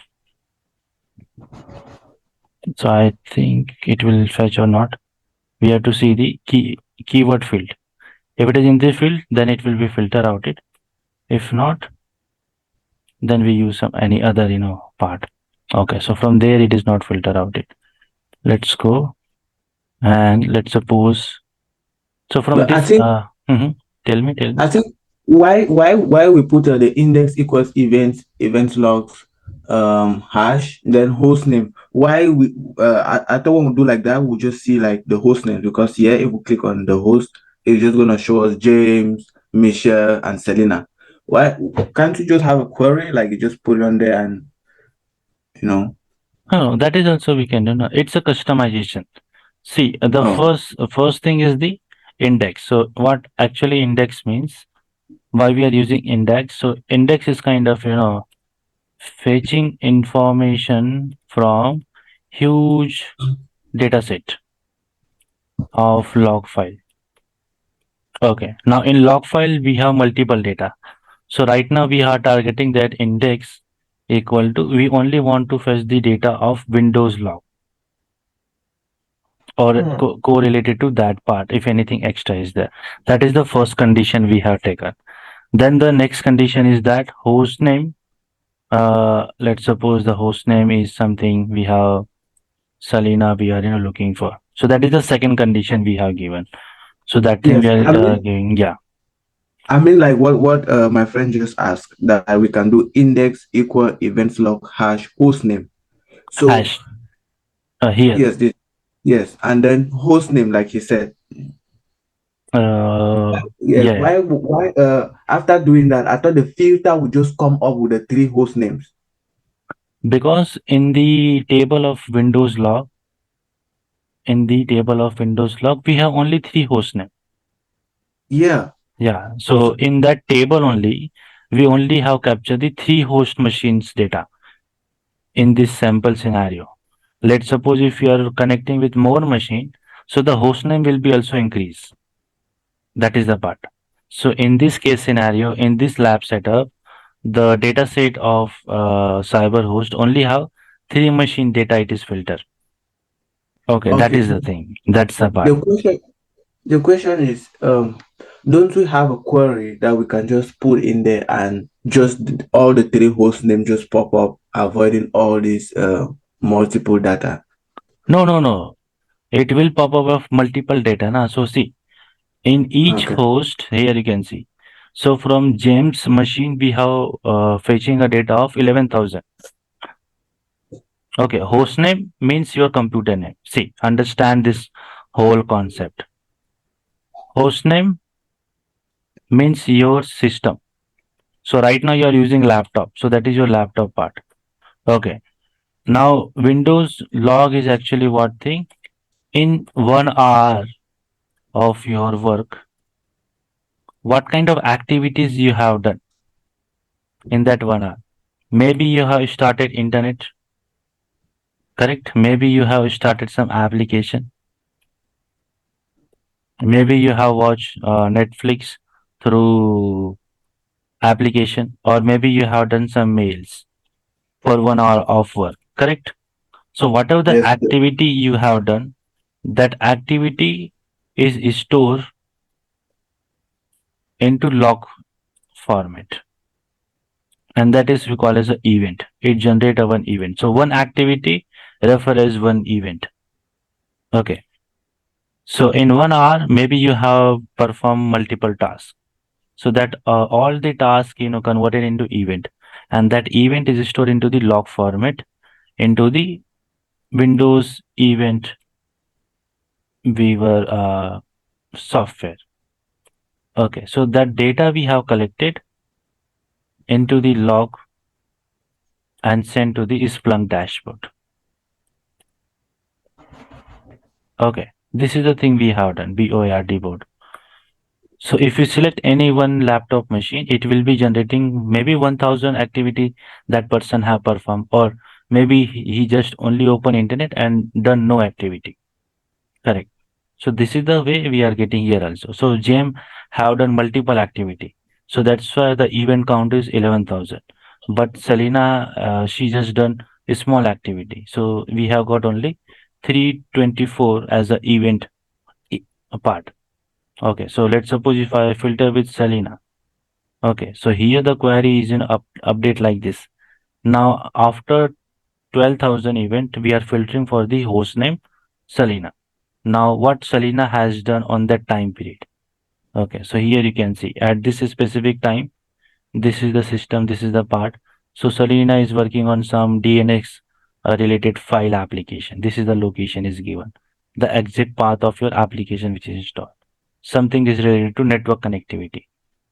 So I think it will fetch or not. We have to see the keyword field. If it is in this field, then it will be filter out it. If not, then we use some any other, part. Okay, so from there it is not filter out it. Let's go and let's suppose. So from but I this, think tell me. I think why we put the index equals event logs hash then host name. Why we I thought when we do like that we'll just see like the host name, because here if we click on the host it's just gonna show us James, Michelle, and Selena. Why can't you just have a query like you just put it on there and you know? Oh, that is also we can do. No, it's a customization. See, the Oh, first thing is the index. So what actually index means? Why we are using index? So index is kind of, fetching information from huge data set of log file. Okay. Now in log file we have multiple data. So right now we are targeting that index equal to, we only want to fetch the data of Windows log or correlated to that part if anything extra is there. That is the first condition we have taken. Then the next condition is that host name. Let's suppose the host name is something we have Selena we are, looking for. So that is the second condition we have given. So that thing we yes. are I mean, giving, yeah. like what my friend just asked, that we can do index equal event log hash host name. So Hash here. yes, yes, and then host name, like he said. Yes. Yeah, yeah. Why after doing that, I thought the filter would just come up with the three host names. Because in the table of Windows log, we have only three host name. Yeah. Yeah. So in that table only, we only have captured the three host machines data in this sample scenario. Let's suppose if you are connecting with more machine, so the host name will be also increase. That is the part. So in this case scenario, in this lab setup, the data set of cyber host only have three machine data it is filter. Okay, that Okay. is the thing. That's the part. The question the question is, don't we have a query that we can just put in there and just all the three host name just pop up, avoiding all these multiple data? No, no, no. It will pop up of multiple data. Na? So see, in each Okay. host, here you can see. So from James machine, we have fetching a data of 11,000. Okay, host name means your computer name. See, understand this whole concept. Host name means your system. So right now you are using laptop. So that is your laptop part. Okay. Now Windows log is actually what thing? In 1 hour of your work, what kind of activities you have done in that 1 hour? Maybe you have started internet, correct? Maybe you have started some application. Maybe you have watched Netflix through application, or maybe you have done some mails for 1 hour of work, correct? So whatever the Yes. activity you have done, that activity is stored into log format, and that is we call as an event. It generate a one event. So one activity refer as one event. Okay. So in 1 hour, maybe you have performed multiple tasks. So that all the tasks converted into event, and that event is stored into the log format into the Windows event viewer software. Okay, so that data we have collected into the log and sent to the Splunk dashboard. Okay, this is the thing we have done, BOARD board. So if you select any one laptop machine, it will be generating maybe 1000 activity that person have performed, or maybe he just only open internet and done no activity. Correct. So this is the way we are getting here also. So Jam have done multiple activity. So that's why the event count is 11,000. But Selena, she just done a small activity. So we have got only 324 as a event part. Okay. So let's suppose if I filter with Selena. Okay. So here the query is in update like this. Now after 12,000 event, we are filtering for the host name Selena. Now what Selena has done on that time period. Okay, so here you can see at this specific time, this is the system, this is the part. So Selena is working on some DNS related file application. This is the location is given. The exit path of your application which is installed. Something is related to network connectivity.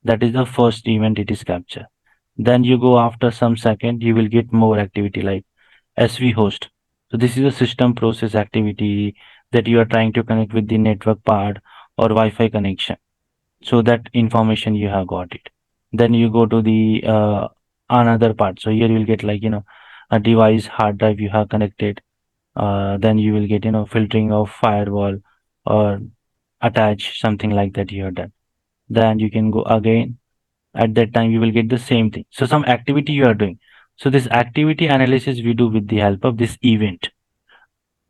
That is the first event it is captured. Then you go after some second, you will get more activity like SV host. So this is a system process activity that you are trying to connect with the network part or Wi-Fi connection. So that information you have got it. Then you go to the another part. So here you will get like a device hard drive you have connected. Then you will get filtering of firewall or attach something like that you have done. Then you can go again. At that time you will get the same thing. So some activity you are doing. So this activity analysis we do with the help of this event.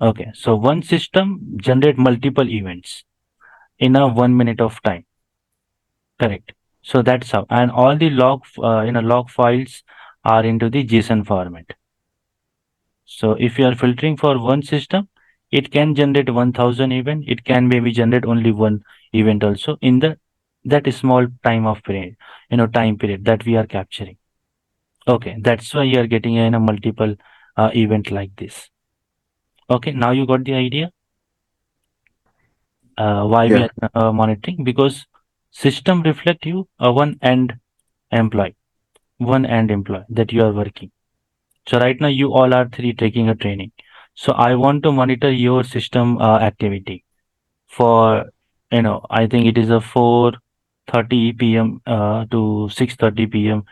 Okay, so one system generate multiple events in a 1 minute of time. Correct. So that's how, and all the log files are into the JSON format. So if you are filtering for one system, it can generate 1000 event. It can maybe generate only one event also in the that small time of period, time period that we are capturing. Okay, that's why you are getting a multiple event like this. Okay, now you got the idea why we Yeah. are monitoring, because system reflect you employee, one end employee that you are working. So right now you all are three taking a training. So I want to monitor your system activity for I think it is a 4:30 p.m. To 6:30 p.m.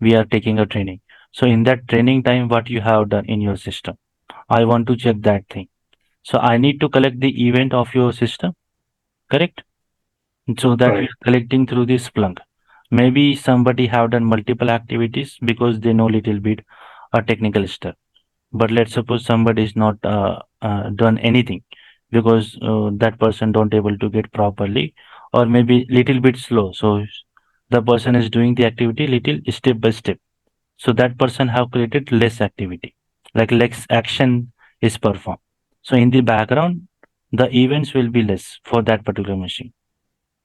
we are taking a training. So in that training time, what you have done in your system, I want to check that thing. So I need to collect the event of your system, correct? So that we Correct. are collecting through this Splunk. Maybe somebody have done multiple activities because they know little bit a technical stuff. But let's suppose somebody is not done anything. because that person don't able to get properly, or maybe little bit slow. So the person is doing the activity little step by step. So that person have created less activity, like less action is performed. So in the background, the events will be less for that particular machine.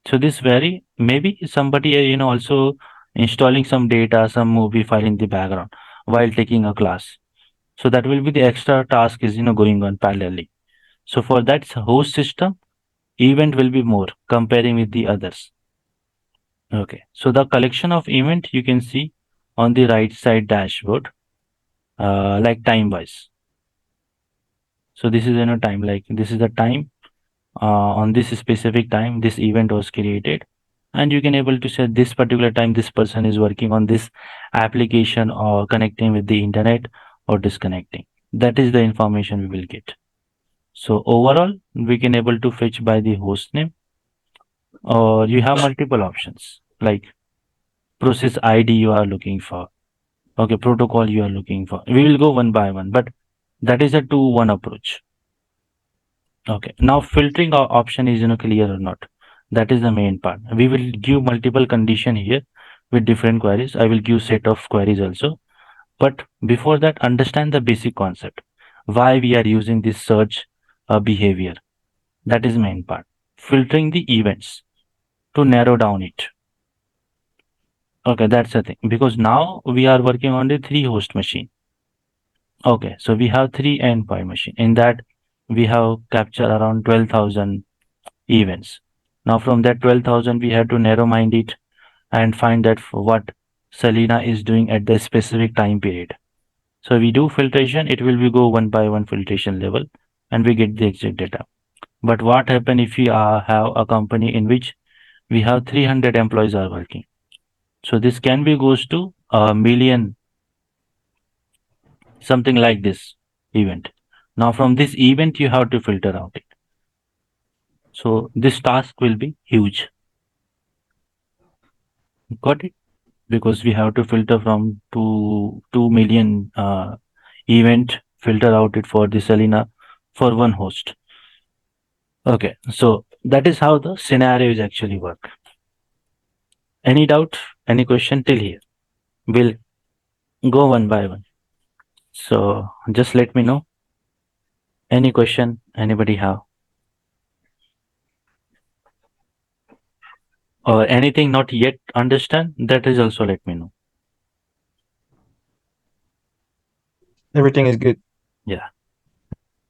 So this vary. Maybe somebody also installing some data, some movie file in the background while taking a class. So that will be the extra task is going on parallelly. So for that host system, event will be more comparing with the others. Okay. So the collection of event you can see on the right side dashboard, like time wise. So this is time, like this is the time, on this specific time this event was created, and you can able to say this particular time this person is working on this application or connecting with the internet or disconnecting. That is the information we will get. So overall we can able to fetch by the host name, or you have multiple options like process ID you are looking for. Okay, protocol you are looking for. We will go one by one, but that is a 2-1 approach. Okay, now filtering option is clear or not. That is the main part. We will give multiple condition here with different queries. I will give set of queries also. But before that, understand the basic concept. Why we are using this search behavior. That is main part. Filtering the events to narrow down it. Okay, that's the thing. Because now we are working on the 3 host machine. Okay, so we have 3 endpoint machine. In that, we have captured around 12,000 events. Now from that 12,000, we have to narrow mind it and find that what Selena is doing at the specific time period. So we do filtration, it will be go one by one filtration level and we get the exact data. But what happen if we have a company in which we have 300 employees are working? So this can be goes to a million, something like this event. Now from this event, you have to filter out it. So this task will be huge. Got it? Because we have to filter from 2 million event, filter out it for the Selena for one host. Okay, so that is how the scenario is actually work. Any doubt? Any question till here? We'll go one by one. So just let me know. Any question anybody have? Or anything not yet understand? That is also let me know. Everything is good. Yeah.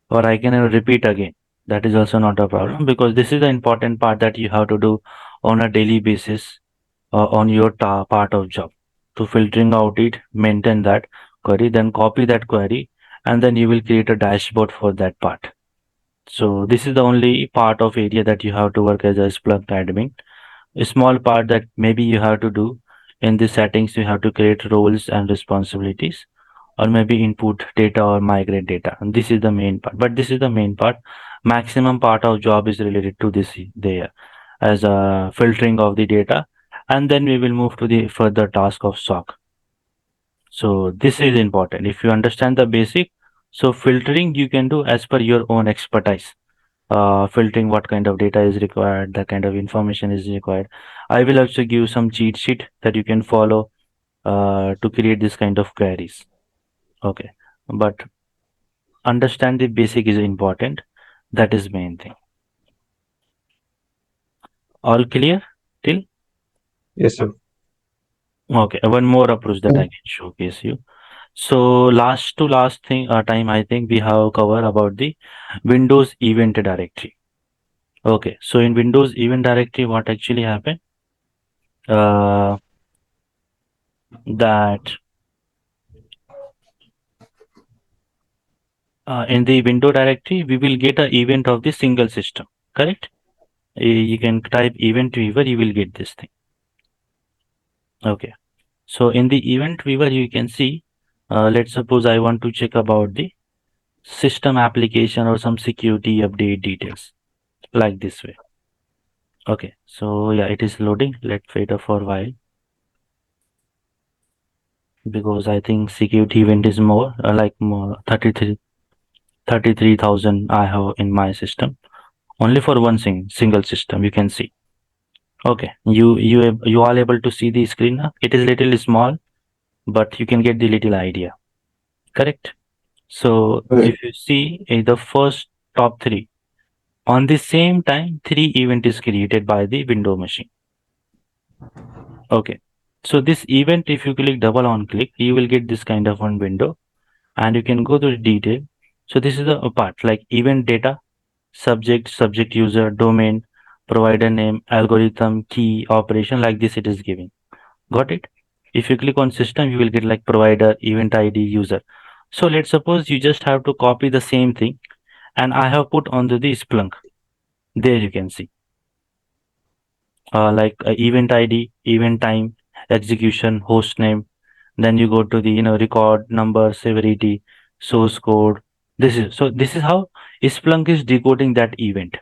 Or I can repeat again. That is also not a problem because this is the important part that you have to do on a daily basis on your part of job. To filtering out it, maintain that query, then copy that query, and then you will create a dashboard for that part. So this is the only part of area that you have to work as a Splunk admin. A small part that maybe you have to do in the settings, you have to create roles and responsibilities, or maybe input data or migrate data. And this is the main part. But this is the main part. Maximum part of job is related to this there as a filtering of the data. And then we will move to the further task of SOC. So this is important. If you understand the basic, so filtering you can do as per your own expertise. Filtering what kind of data is required, the kind of information is required. I will also give some cheat sheet that you can follow to create this kind of queries. Okay, but understand the basic is important. That is main thing. All clear till? Yes, sir. Okay, one more approach that I can showcase you. So last to last thing time I think we have covered about the Windows event directory. Okay, so in Windows event directory, what actually happened? That in the window directory, we will get a event of the single system, correct? You can type event viewer, you will get this thing. Okay. So in the event viewer, you can see, let's suppose I want to check about the system application or some security update details like this way. Okay. So yeah, it is loading. Let's wait for a while because I think security event is more like more 33 33,000 I have in my system only for one single system. You can see. Okay, you all able to see the screen now? It is little small, but you can get the little idea. Correct. So Okay. if you see in the first top three, on the same time, three event is created by the window machine. Okay. So this event, if you click double on click, you will get this kind of one window and you can go to the detail. So this is the part like event data, subject user, domain, provider name, algorithm, key, operation, like this it is giving. Got it? If you click on system, you will get like provider, event ID, user. So let's suppose you just have to copy the same thing and I have put onto the Splunk. There you can see like event ID, event time, execution, host name. Then you go to the record number, severity, source code. This is how Splunk is decoding that event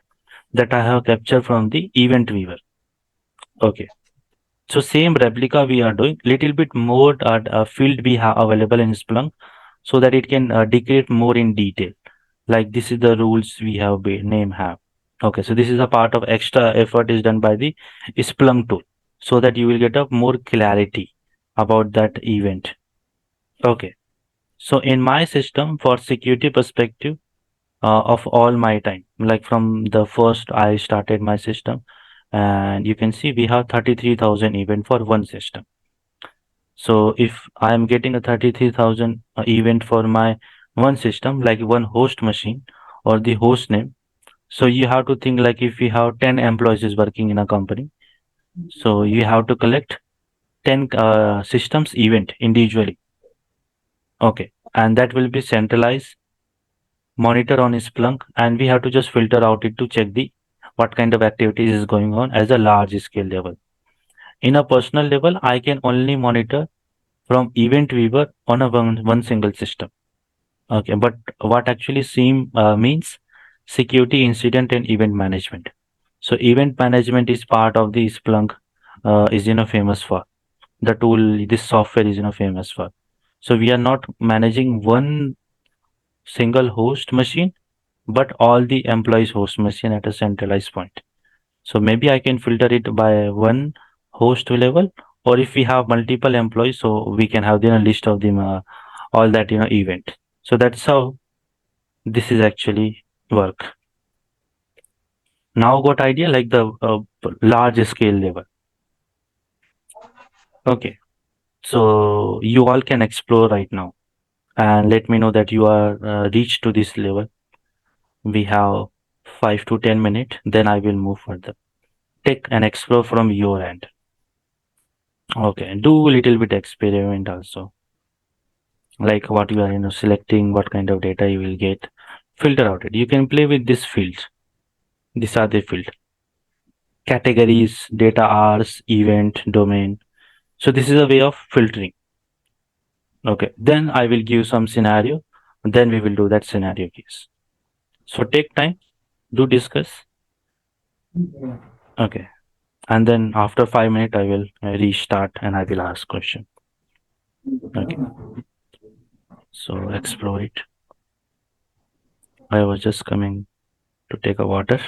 that I have captured from the event viewer. Okay. So same replica we are doing little bit more field we have available in Splunk so that it can decode more in detail. Like this is the rules we have name have. Okay, so this is a part of extra effort is done by the Splunk tool so that you will get a more clarity about that event. Okay, so in my system for security perspective of all my time, like from the first I started my system, and you can see we have 33,000 event for one system. So if I am getting a 33,000 event for my one system, like one host machine or the host name, so you have to think like if we have 10 employees is working in a company, so you have to collect 10 systems event individually. Okay, and that will be centralized, monitor on Splunk, and we have to just filter out it to check the what kind of activities is going on as a large scale level. In a personal level, I can only monitor from event viewer on a one single system. Okay, but what actually SIEM means security incident and event management. So event management is part of the Splunk is famous for the tool. This software is famous for. So we are not managing one single host machine, but all the employees host machine at a centralized point. So maybe I can filter it by one host level, or if we have multiple employees, so we can have a list of them all that event. So that's how this is actually work. Now got idea like the large scale level. Okay, so you all can explore right now and let me know that you are reached to this level. We have 5 to 10 minutes, then I will move further. Take and explore from your end. Okay, do a little bit experiment also, like what you are selecting, what kind of data you will get. Filter out it. You can play with this fields. These are the field categories, data hours, event, domain. So this is a way of filtering. Okay, then I will give some scenario, then we will do that scenario case. So take time, do discuss. Okay, and then after 5 minutes, I will restart and I will ask question. Okay, so explore it. I was just coming to take a water.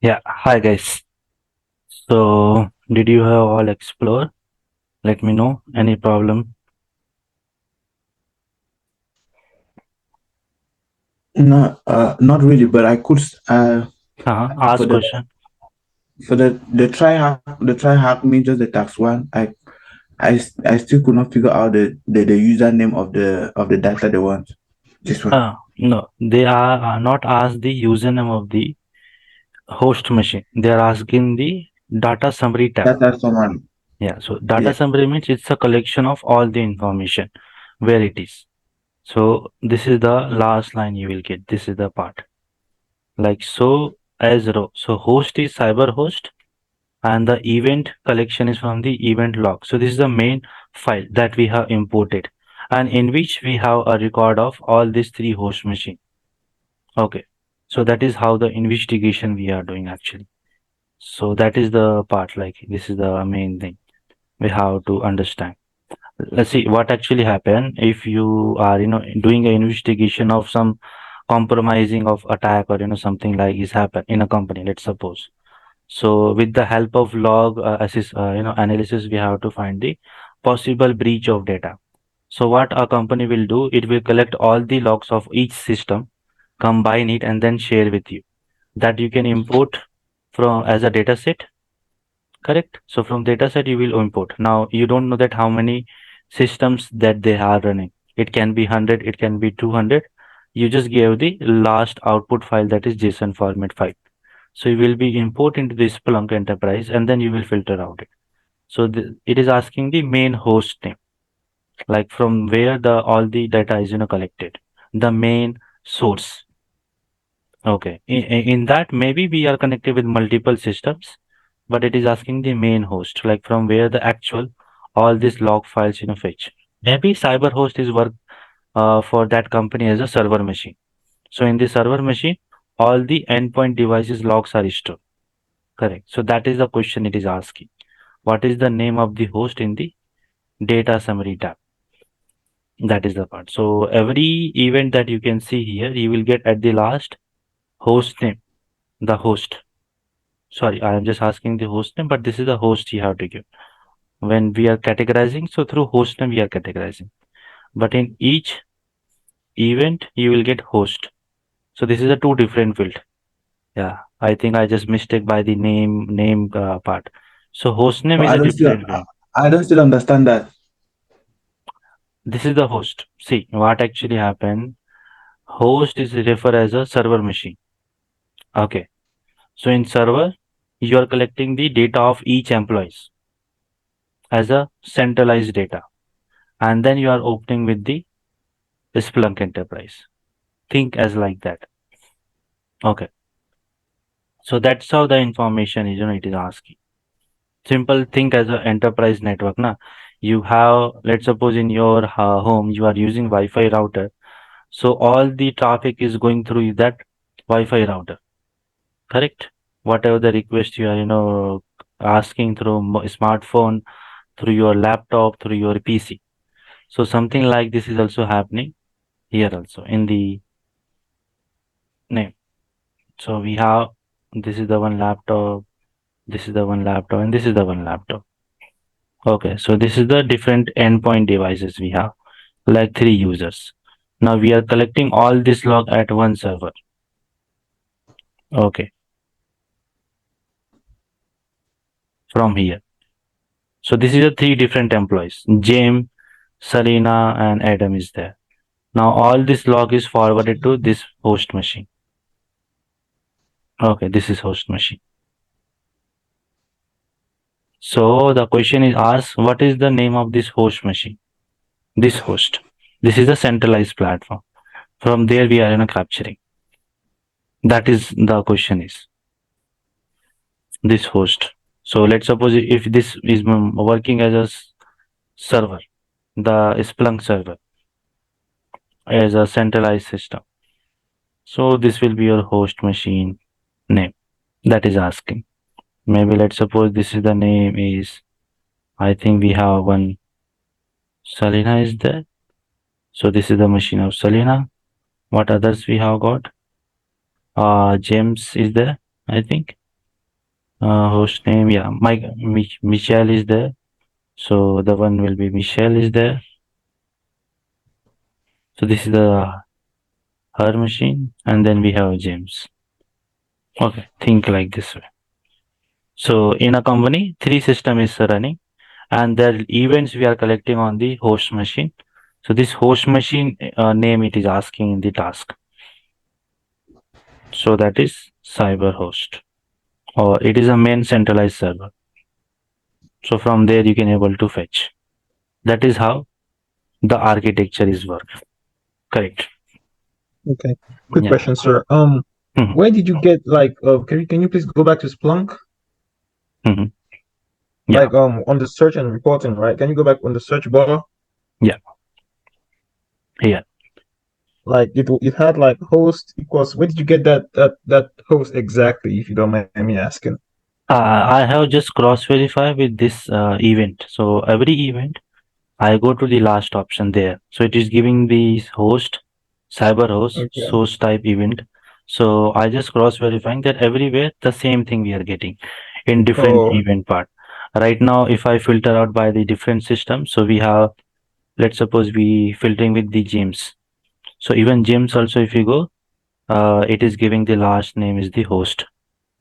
Yeah, hi guys. So, did you have all explore? Let me know. Any problem? No, not really, but I could for Ask the question. try hack me just the tax one. I still could not figure out the username of the data they want. This one. No, they are not ask the username of the host machine. They are asking the data summary tab. Data someone. Yeah, so data Yeah. summary means it's a collection of all the information where it is. So this is the last line you will get. This is the part. Like so as row. So host is cyber host and the event collection is from the event log. So this is the main file that we have imported and in which we have a record of all these three host machine. Okay. So that is how the investigation we are doing actually. So that is the part like this is the main thing we have to understand. Let's see what actually happened if you are doing an investigation of some compromising of attack or something like is happen in a company, let's suppose. So with the help of log analysis, we have to find the possible breach of data. So what a company will do, it will collect all the logs of each system, combine it and then share with you that you can import from as a data set. Correct. So from data set you will import. Now you don't know that how many systems that they are running. It can be 100, it can be 200. You just give the last output file that is JSON format file. So you will be import into the Splunk enterprise and then you will filter out it. So it is asking the main host name, like from where the all the data is collected, the main source. Okay. In that maybe we are connected with multiple systems, but it is asking the main host, like from where the actual all these log files fetch. Maybe cyber host is work for that company as a server machine. So in the server machine, all the endpoint devices logs are stored. Correct. So that is the question it is asking. What is the name of the host in the data summary tab? That is the part. So every event that you can see here, you will get at the last host name, the host. Sorry, I am just asking the host name, but this is the host you have to give. When we are categorizing, so through host name we are categorizing. But in each event, you will get host. So this is a two different field. Yeah, I think I just mistake by the name part. So host name No, is a different I, field. I don't still understand that. This is the host. See what actually happened. Host is referred as a server machine. Okay. So in server, you are collecting the data of each employees as a centralized data. And then you are opening with the Splunk enterprise. Think as like that. Okay. So that's how the information is, it is asking. Simple think as an enterprise network. Na? You have, let's suppose in your home, you are using Wi-Fi router. So all the traffic is going through that Wi-Fi router, correct? Whatever the request you are, asking through smartphone, through your laptop, through your PC. So something like this is also happening here also in the name. So we have, this is the one laptop, this is the one laptop, and this is the one laptop. Okay, so this is the different endpoint devices we have, like 3 users. Now we are collecting all this log at one server. Okay, from here. So this is the 3 different employees. James, Selena, and Adam is there. Now all this log is forwarded to this host machine. Okay, this is host machine. So the question is asked, what is the name of this host machine? This host. This is a centralized platform. From there we are capturing. That is the question is this host. So let's suppose if this is working as a server, the Splunk server as a centralized system. So this will be your host machine name that is asking. Maybe let's suppose this is the name is, I think we have one Selena is there. So this is the machine of Selena. What others we have got? James is there, I think. Host name, yeah, Michelle is there. So the one will be Michelle is there. So this is the her machine, and then we have James. Okay, think like this way. So in a company, 3 system is running, and the events we are collecting on the host machine. So this host machine name it is asking in the task. So that is cyber host, or it is a main centralized server. So from there you can able to fetch. That is how the architecture is work. Correct. Okay. Quick Yeah. question, sir. Mhm. Where did you get can you please go back to Splunk? Mhm. Yeah. Like on the search and reporting, right? Can you go back on the search bar? Yeah. Here. Like it had like host equals. Where did you get that host exactly? If you don't mind me asking. I have just cross verify with this event. So every event, I go to the last option there. So it is giving the host, cyber host, Okay. source type event. So I just cross verifying that everywhere the same thing we are getting in different Oh, event part. Right now, if I filter out by the different systems, so we have, let's suppose we filtering with the James. So even James also, if you go, it is giving the last name is the host.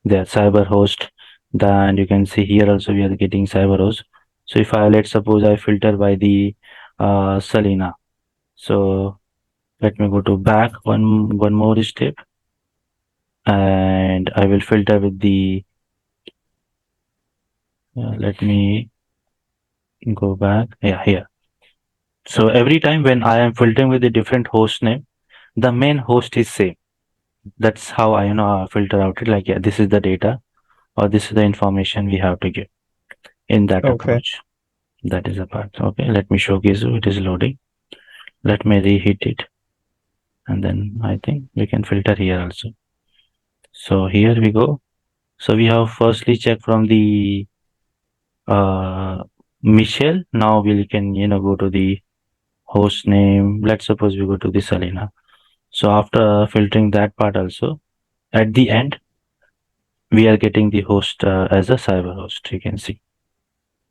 There, cyber host. Then you can see here also we are getting cyber host. So if I, let's suppose I filter by the Selena. So let me go to back one more step, and I will filter with the let me go back. Yeah, here. So every time when I am filtering with a different host name, the main host is same. That's how I filter out it. Like, yeah, this is the data, or this is the information we have to give in that okay. approach. That is a part. Okay, let me showcase you. It is loading. Let me reheat it, and then I think we can filter here also. So here we go. So we have firstly check from the Michelle. Now we can go to the host name. Let's suppose we go to the Selena. So after filtering that part also, at the end we are getting the host as a cyber host. You can see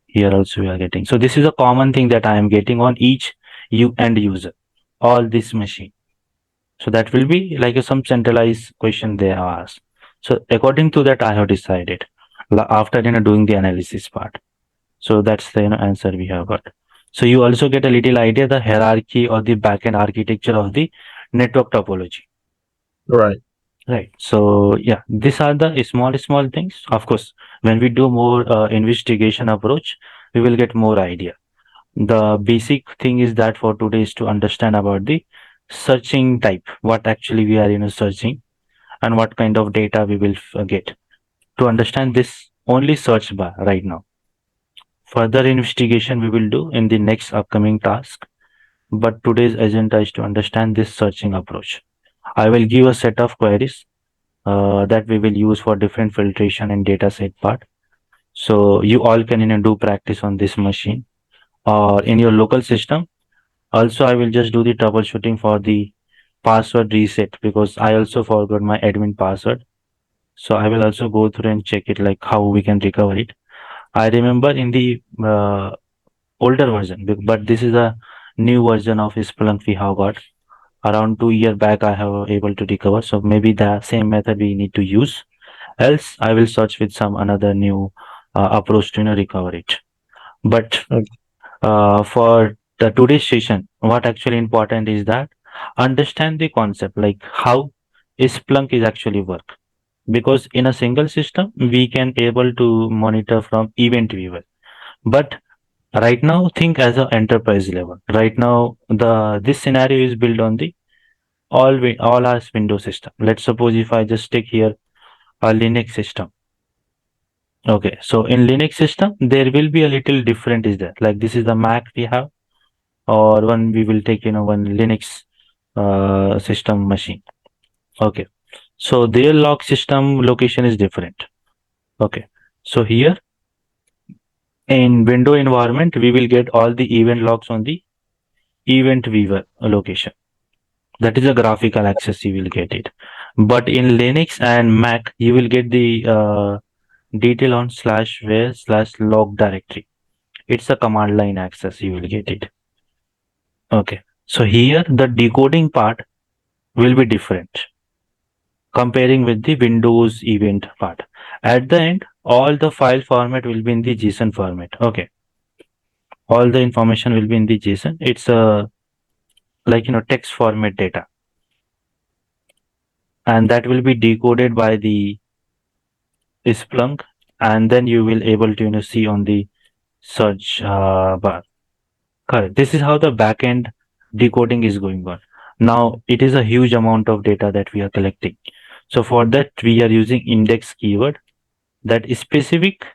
here also we are getting. So this is a common thing that I am getting on each end user, all this machine. So that will be like some centralized question they have asked. So according to that, I have decided after doing the analysis part. So that's the answer we have got. So you also get a little idea the hierarchy or the backend architecture of the network topology. Right. Right. So yeah, these are the small things. Of course, when we do more investigation approach, we will get more idea. The basic thing is that for today is to understand about the searching type, what actually we are searching, and what kind of data we will get. To understand this only search bar right now. Further investigation we will do in the next upcoming task. but today's agenda is to understand this searching approach. I will give a set of queries that we will use for different filtration and data set part. So you all can do practice on this machine or in your local system. Also, I will just do the troubleshooting for the password reset because I also forgot my admin password. So I will also go through and check it like how we can recover it. I remember in the older version, but this is a new version of Splunk we have got. Around 2 year back, I have able to recover. So maybe the same method we need to use. Else, I will search with some another new approach to recover it. But Okay. for the today's session, what actually important is that understand the concept like how Splunk is actually work. Because in a single system, we can able to monitor from event viewer. But right now, think as an enterprise level. Right now, the this scenario is built on the all our Windows system. Let's suppose if I just take here a Linux system. Okay, so in Linux system, there will be a little different is there. Like this is the Mac we have, or one we will take, one Linux system machine. Okay, so their log system location is different. Okay, so here in window environment, we will get all the event logs on the event viewer location. That is a graphical access you will get it. But in Linux and Mac, you will get the detail on slash where slash log directory. It's a command line access you will get it. Okay. So here the decoding part will be different comparing with the Windows event part. At the end, all the file format will be in the JSON format. Okay. All the information will be in the JSON. It's a like text format data, and that will be decoded by the Splunk, and then you will able to see on the search bar. Correct. This is how the backend decoding is going on. Now it is a huge amount of data that we are collecting. So for that we are using index keyword that is specific.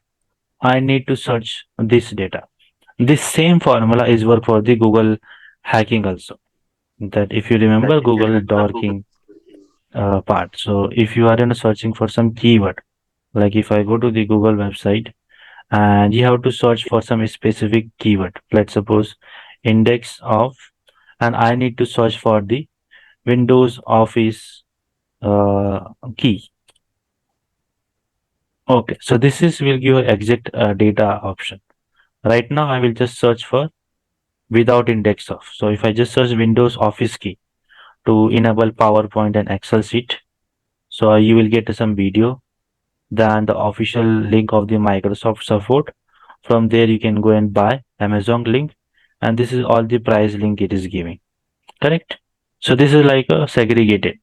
I need to search this data. This same formula is work for the Google hacking also. That if you remember Google dorking part. So if you are searching for some keyword, like if I go to the Google website and you have to search for some specific keyword, let's suppose index of, and I need to search for the Windows Office key. Okay, so this is will give a exact data option. Right now, I will just search for without index of. So if I just search Windows Office key to enable PowerPoint and Excel sheet, so you will get some video, then the official link of the Microsoft support. From there, you can go and buy Amazon link, and this is all the price link it is giving. Correct? So this is like a segregated.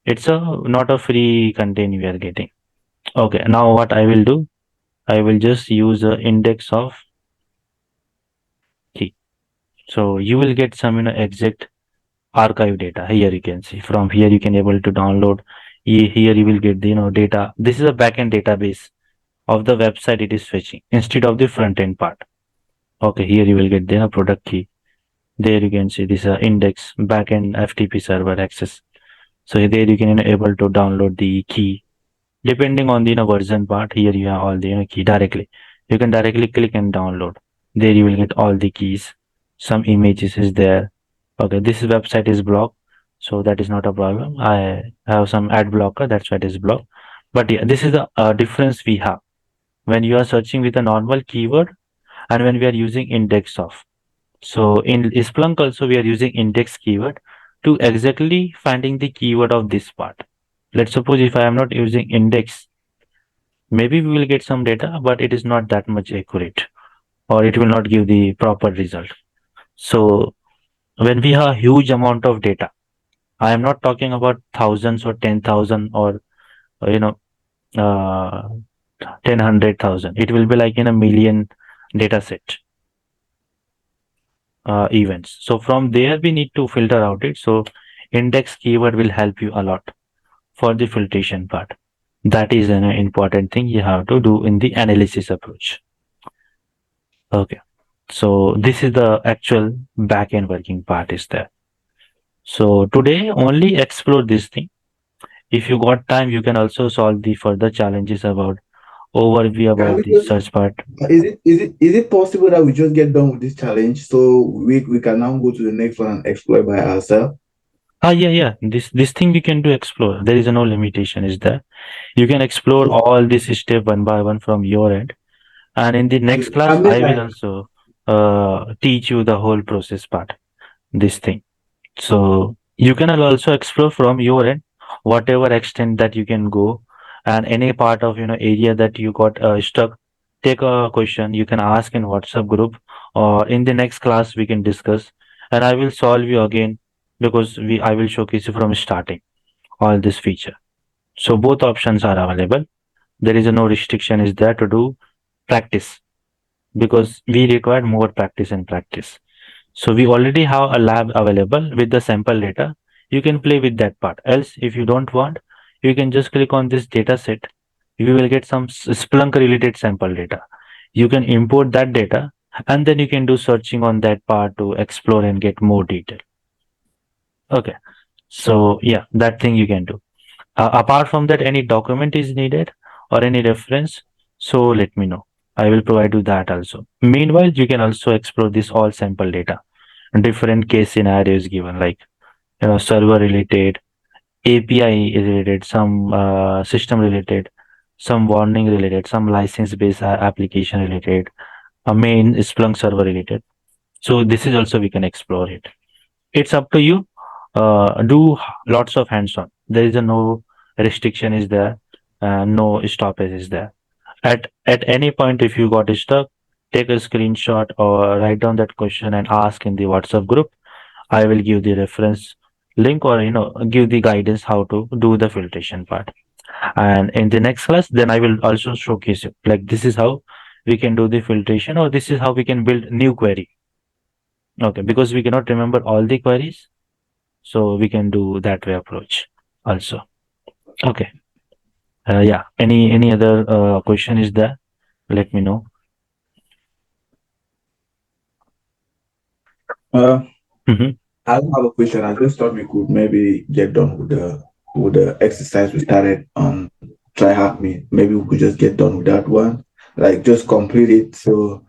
It's a not a free content we are getting. Okay, now what I will do, I will just use the index of key. So you will get some exact archive data. Here you can see. From here you can able to download. Here you will get the data. This is a backend database of the website it is fetching instead of the front end part. Okay, here you will get the product key. There you can see this index backend FTP server access. So there you can able to download the key. Depending on the version part, here you have all the key directly. You can directly click and download. There you will get all the keys. Some images is there. Okay, this website is blocked, so that is not a problem. I have some ad blocker, that's why it is blocked. But yeah, this is the difference we have when you are searching with a normal keyword and when we are using index of. So in Splunk also we are using index keyword to exactly finding the keyword of this part. Let's suppose if I am not using index, maybe we will get some data, but it is not that much accurate or it will not give the proper result. So when we have huge amount of data, I am not talking about thousands or 10,000 or you know uh, 10,100,000. It will be like in a million data set events. So from there we need to filter out it. So index keyword will help you a lot for the filtration part. That is an important thing you have to do in the analysis approach. Okay. So this is the actual back-end working part is there. So today only explore this thing. If you got time, you can also solve the further challenges about overview Can about we the just search part. is it possible that we just get done with this challenge so we can now go to the next one and explore by ourselves? Ah, yeah, yeah. This thing we can do explore. There is no limitation, is there? You can explore So, all this step one by one from your end. And in the next I class, mean, I will like, also teach you the whole process part. This thing. So you can also explore from your end, whatever extent that you can go, and any part of area that you got stuck. Take a question you can ask in WhatsApp group, or in the next class we can discuss, and I will solve you again because we I will showcase you from starting all this feature. So both options are available. There is no restriction is there to do practice because we require more practice and practice. So we already have a lab available with the sample data. You can play with that part. Else, if you don't want, you can just click on this data set. You will get some Splunk related sample data. You can import that data and then you can do searching on that part to explore and get more detail. Okay. So yeah, that thing you can do. Apart from that, any document is needed or any reference, so let me know. I will provide you that also. Meanwhile, you can also explore this all sample data. Different case scenarios given, like server related, API related, some system related, some warning related, some license based application related, a main Splunk server related. So this is also we can explore it. It's up to you. Do lots of hands-on. There is a no restriction is there, no stoppage is there. At any point, if you got stuck, take a screenshot or write down that question and ask in the WhatsApp group. I will give the reference link or give the guidance how to do the filtration part. And in the next class, then I will also showcase you like this is how we can do the filtration or this is how we can build new query. Okay, because we cannot remember all the queries, so we can do that way approach also. Okay. Yeah. Any other question is there? Let me know. uh, Hmm. I don't have a question. I just thought we could maybe get done with the exercise we started on Tryhackme. Maybe we could just get done with that one, like just complete it. So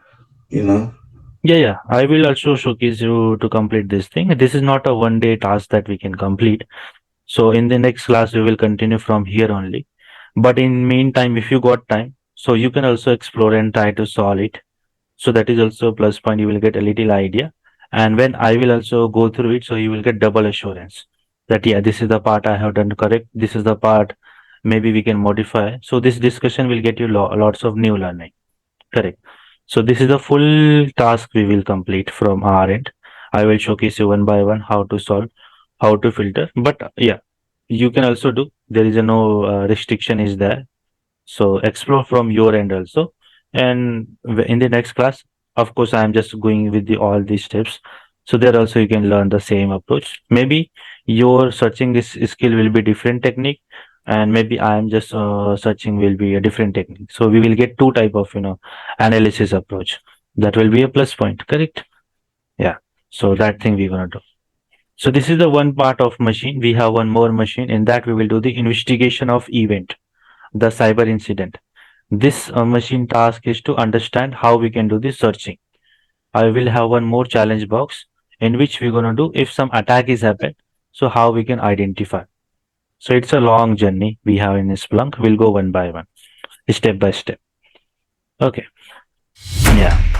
you know, Yeah, yeah. I will also showcase you to complete this thing. This is not a one day task that we can complete. So in the next class, we will continue from here only. But in meantime, if you got time, so you can also explore and try to solve it. So that is also a plus point. You will get a little idea. And when I will also go through it, so you will get double assurance that, yeah, this is the part I have done correct. This is the part maybe we can modify. So this discussion will get you lots of new learning. Correct. So this is the full task we will complete from our end. I will showcase you one by one how to solve, how to filter. But yeah, you can also do. There is a no restriction is there, so explore from your end also. And in the next class, of course, I am just going with the all these steps. So there also you can learn the same approach. Maybe your searching this skill will be different technique, and maybe I am just searching will be a different technique. So we will get two type of analysis approach. That will be a plus point, correct? Yeah. So that thing we're gonna do. So this is the one part of machine. We have one more machine. In that we will do the investigation of event, the cyber incident. This machine task is to understand how we can do the searching. I will have one more challenge box in which we're gonna do if some attack is happened. So how we can identify. So it's a long journey we have in Splunk. We'll go one by one, step by step. Okay. Yeah.